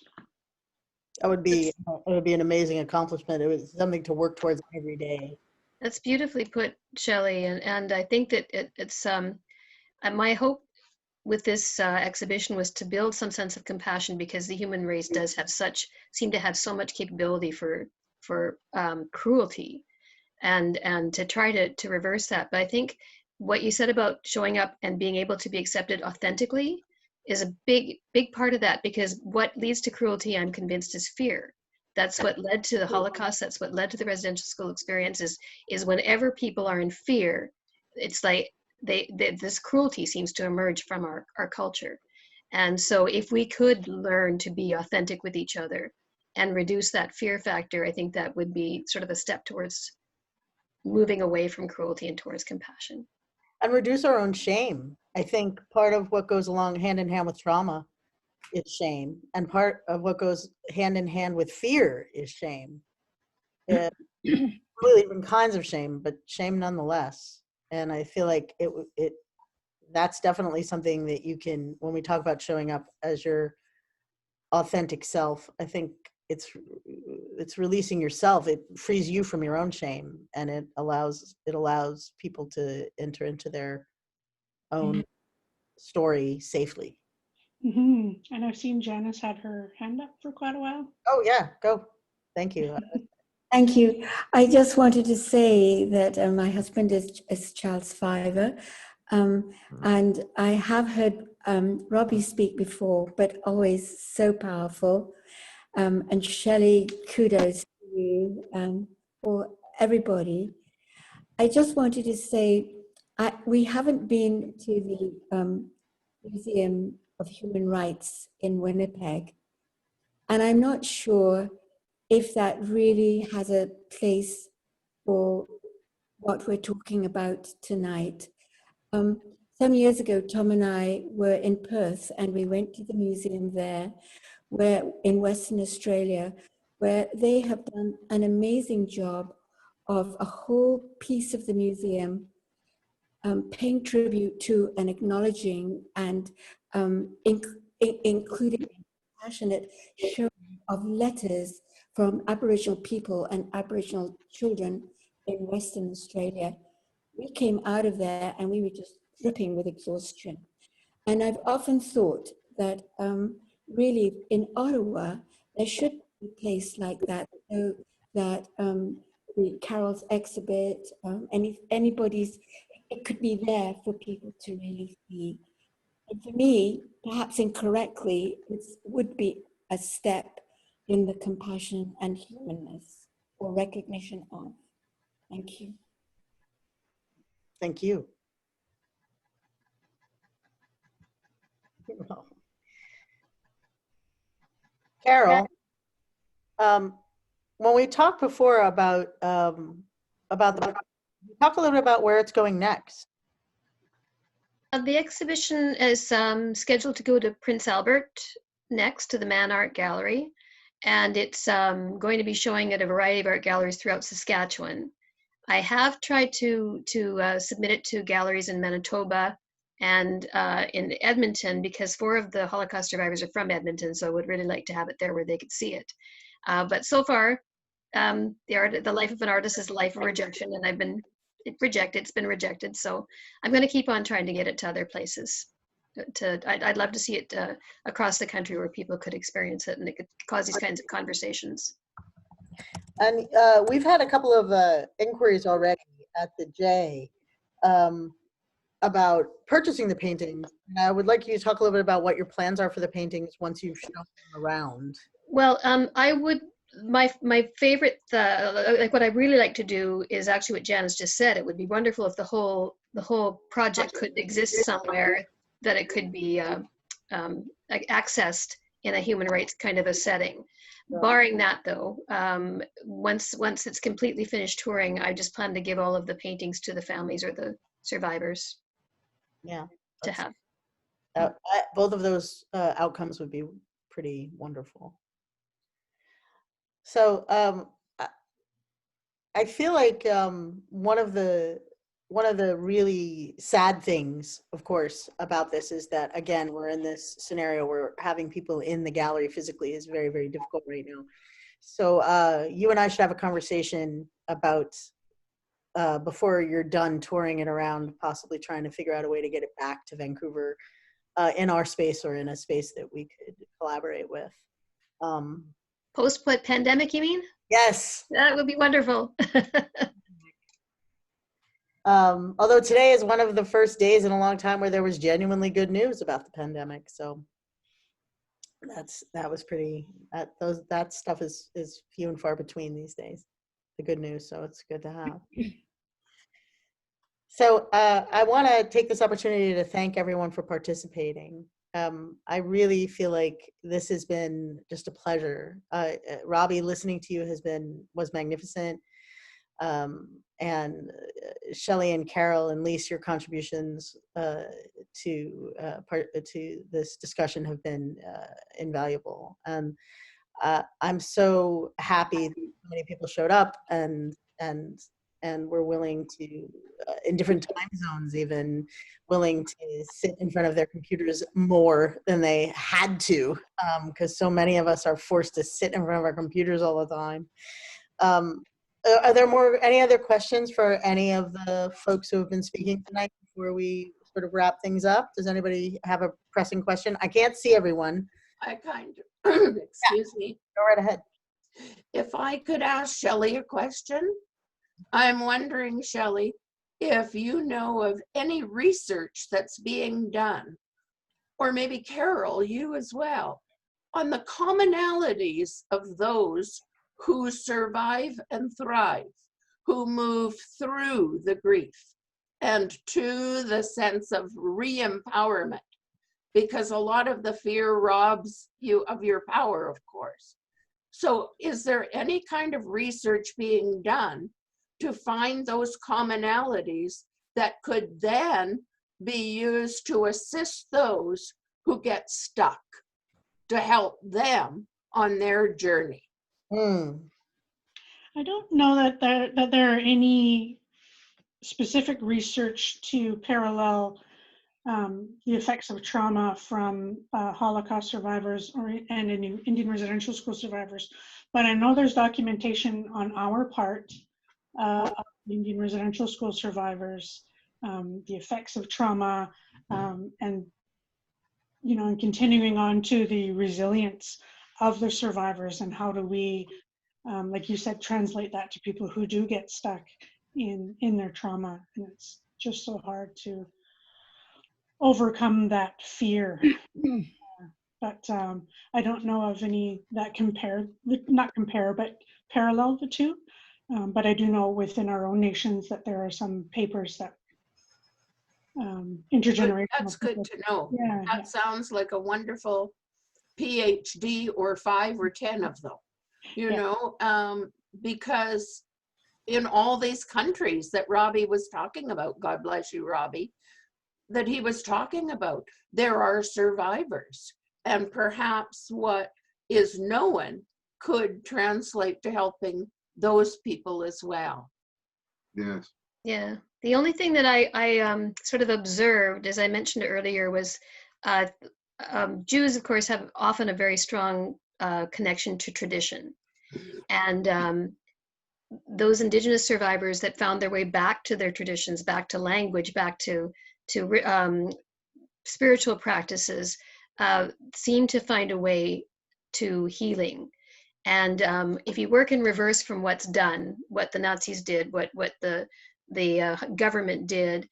It would be an amazing accomplishment. It was something to work towards every day. That's beautifully put, Shelley. And I think that it's my hope with this exhibition was to build some sense of compassion, because the human race does seem to have so much capability for cruelty, and to try to reverse that. But I think what you said about showing up and being able to be accepted authentically is a big part of that, because what leads to cruelty, I'm convinced, is fear. That's what led to the Holocaust. That's what led to the residential school experience is whenever people are in fear, it's like this cruelty seems to emerge from our culture. And so if we could learn to be authentic with each other and reduce that fear factor, I think that would be sort of a step towards moving away from cruelty and towards compassion. And reduce our own shame. I think part of what goes along hand in hand with trauma is shame. And part of what goes hand in hand with fear is shame. Really different kinds of shame, but shame nonetheless. And I feel like that's definitely something that you can, when we talk about showing up as your authentic self, I think it's releasing yourself. It frees you from your own shame, and it allows people to enter into their own story safely. Mm-hmm. And I've seen Janice had her hand up for quite a while. Oh yeah, go. Thank you. Thank you. I just wanted to say that my husband is Charles Fiver, and I have heard Robbie speak before, but always so powerful. And Shelley, kudos to you for everybody. I just wanted to say, we haven't been to the Museum of Human Rights in Winnipeg, and I'm not sure if that really has a place for what we're talking about tonight. Some years ago, Tom and I were in Perth, and we went to the museum there, where in Western Australia, where they have done an amazing job of a whole piece of the museum paying tribute to and acknowledging and including passionate showing of letters from Aboriginal people and Aboriginal children in Western Australia. We came out of there and we were just dripping with exhaustion. And I've often thought that really in Ottawa, there should be a place like that, so that the Carol's exhibit, anybody's, it could be there for people to really see. And for me, perhaps incorrectly, it would be a step in the compassion and humanness or recognition of. Thank you. Thank you. Carol, when we talked before about talk a little bit about where it's going next. The exhibition is scheduled to go to Prince Albert next, to the Man Art Gallery, and it's going to be showing at a variety of art galleries throughout Saskatchewan. I have tried to submit it to galleries in Manitoba and in Edmonton, because 4 of the Holocaust survivors are from Edmonton, so I would really like to have it there where they could see it. But so far, the life of an artist is the life of rejection, and I've been rejected. It's been rejected, so I'm going to keep on trying to get it to other places. I'd love to see it across the country where people could experience it and it could cause these kinds of conversations. And we've had a couple of inquiries already at the J about purchasing the paintings. And I would like you to talk a little bit about what your plans are for the paintings once you've shown them around. Well, I would, my favorite, like what I really like to do is actually what Janice just said. It would be wonderful if the whole project could exist somewhere, that it could be accessed in a human rights kind of a setting. Barring that, though, once it's completely finished touring, I just plan to give all of the paintings to the families or the survivors. Yeah, to have. Both of those outcomes would be pretty wonderful. So I feel like one of the really sad things, of course, about this is that, again, we're in this scenario where having people in the gallery physically is very, very difficult right now. So you and I should have a conversation about, before you're done touring it around, possibly trying to figure out a way to get it back to Vancouver in our space or in a space that we could collaborate with. Post-pandemic, you mean? Yes. That would be wonderful. Although today is one of the first days in a long time where there was genuinely good news about the pandemic. So that was pretty, that stuff is few and far between these days, the good news, so it's good to have. So I want to take this opportunity to thank everyone for participating. I really feel like this has been just a pleasure. Robbie, listening to you was magnificent. And Shelley and Carol and Lise, your contributions to this discussion have been invaluable. And I'm so happy that so many people showed up and were willing to, in different time zones even, willing to sit in front of their computers more than they had to, because so many of us are forced to sit in front of our computers all the time. Are there any other questions for any of the folks who have been speaking tonight before we sort of wrap things up? Does anybody have a pressing question? I can't see everyone. I kind of, excuse me. Go right ahead. If I could ask Shelley a question, I'm wondering, Shelley, if you know of any research that's being done, or maybe Carol, you as well, on the commonalities of those who survive and thrive, who move through the grief and to the sense of re-empowerment, because a lot of the fear robs you of your power, of course. So is there any kind of research being done to find those commonalities that could then be used to assist those who get stuck, to help them on their journey? I don't know that there are any specific research to parallel the effects of trauma from Holocaust survivors and Indian residential school survivors, but I know there's documentation on our part of Indian residential school survivors, the effects of trauma, and and continuing on to the resilience of the survivors, and how do we, like you said, translate that to people who do get stuck in their trauma. And it's just so hard to overcome that fear. But I don't know of any that parallel the two. But I do know within our own nations that there are some papers that intergenerational. That's good to know. Yeah, that sounds like a wonderful PhD or 5 or 10 of them, because in all these countries that Robbie was talking about, God bless you, Robbie, that he was talking about, there are survivors, and perhaps what is known could translate to helping those people as well. Yes. Yeah. The only thing that I sort of observed, as I mentioned earlier, was Jews, of course, have often a very strong connection to tradition. And those indigenous survivors that found their way back to their traditions, back to language, back to spiritual practices, seem to find a way to healing. And if you work in reverse from what's done, what the Nazis did, what the government did,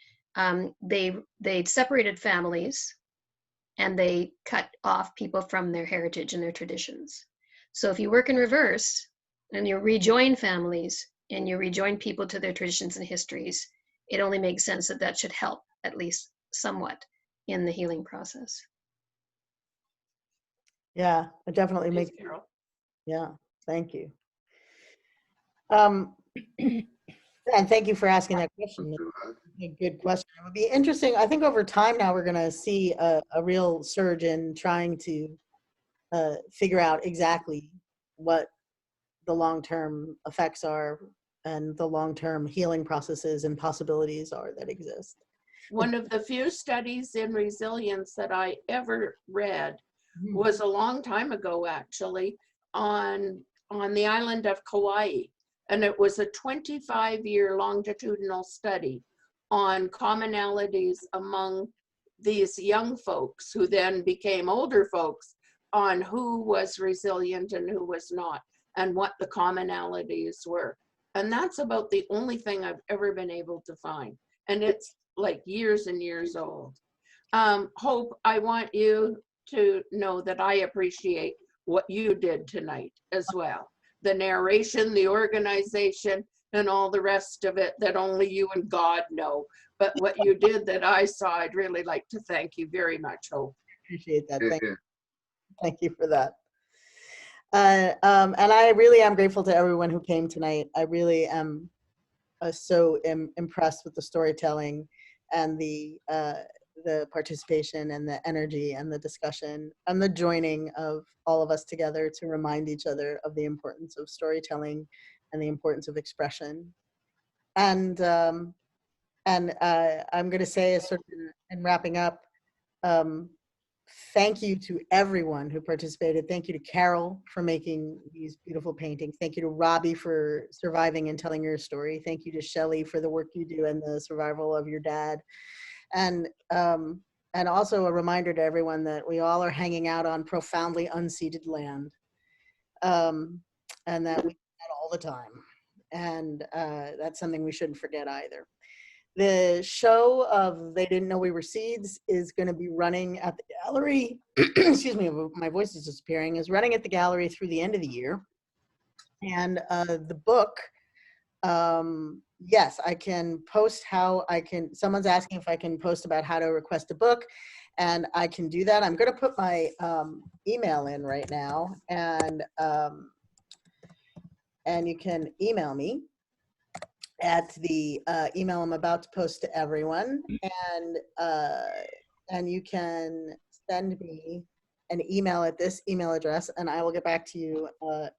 they separated families and they cut off people from their heritage and their traditions. So if you work in reverse and you rejoin families and you rejoin people to their traditions and histories, it only makes sense that that should help at least somewhat in the healing process. Yeah, it definitely makes. Carol. Yeah, thank you. And thank you for asking that question. A good question. It would be interesting. I think over time now we're going to see a real surge in trying to figure out exactly what the long-term effects are and the long-term healing processes and possibilities are that exist. One of the few studies in resilience that I ever read was a long time ago, actually, on the island of Kauai. And it was a 25-year longitudinal study on commonalities among these young folks who then became older folks, on who was resilient and who was not, and what the commonalities were. And that's about the only thing I've ever been able to find. And it's like years and years old. Hope, I want you to know that I appreciate what you did tonight as well. The narration, the organization, and all the rest of it that only you and God know. But what you did that I saw, I'd really like to thank you very much, Hope. Appreciate that. Thank you for that. And I really am grateful to everyone who came tonight. I really am so impressed with the storytelling and the participation and the energy and the discussion and the joining of all of us together to remind each other of the importance of storytelling and the importance of expression. And I'm going to say, sort of in wrapping up, thank you to everyone who participated. Thank you to Carol for making these beautiful paintings. Thank you to Robbie for surviving and telling your story. Thank you to Shelley for the work you do and the survival of your dad. And also a reminder to everyone that we all are hanging out on profoundly unceded land, and that we do that all the time. And that's something we shouldn't forget either. The show of They Didn't Know We Were Seeds is going to be running at the gallery. Excuse me, my voice is disappearing. Is running at the gallery through the end of the year. And the book, yes, I can post how I can. Someone's asking if I can post about how to request a book, and I can do that. I'm going to put my email in right now, and you can email me at the email I'm about to post to everyone, and you can send me an email at this email address, and I will get back to you,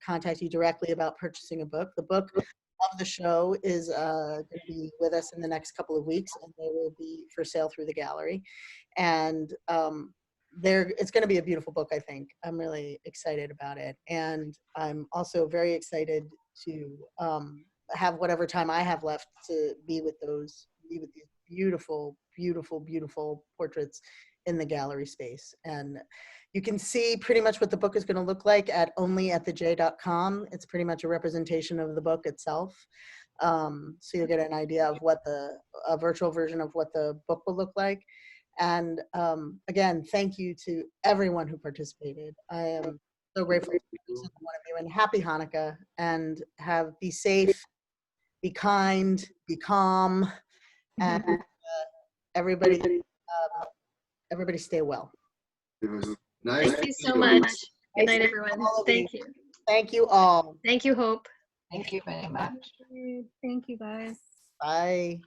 contact you directly about purchasing a book. The book of the show is going to be with us in the next couple of weeks, and they will be for sale through the gallery. And it's going to be a beautiful book, I think. I'm really excited about it, and I'm also very excited to have whatever time I have left to be with these beautiful, beautiful, beautiful portraits in the gallery space. And you can see pretty much what the book is going to look like at onlyatthej.com. It's pretty much a representation of the book itself. So you'll get an idea of what a virtual version of what the book will look like. And again, thank you to everyone who participated. I am so grateful to each and one of you, and happy Hanukkah, and be safe, be kind, be calm, and everybody stay well. It was nice. Thank you so much. Good night, everyone. Thank you. Thank you all. Thank you, Hope. Thank you very much. Thank you, guys. Bye.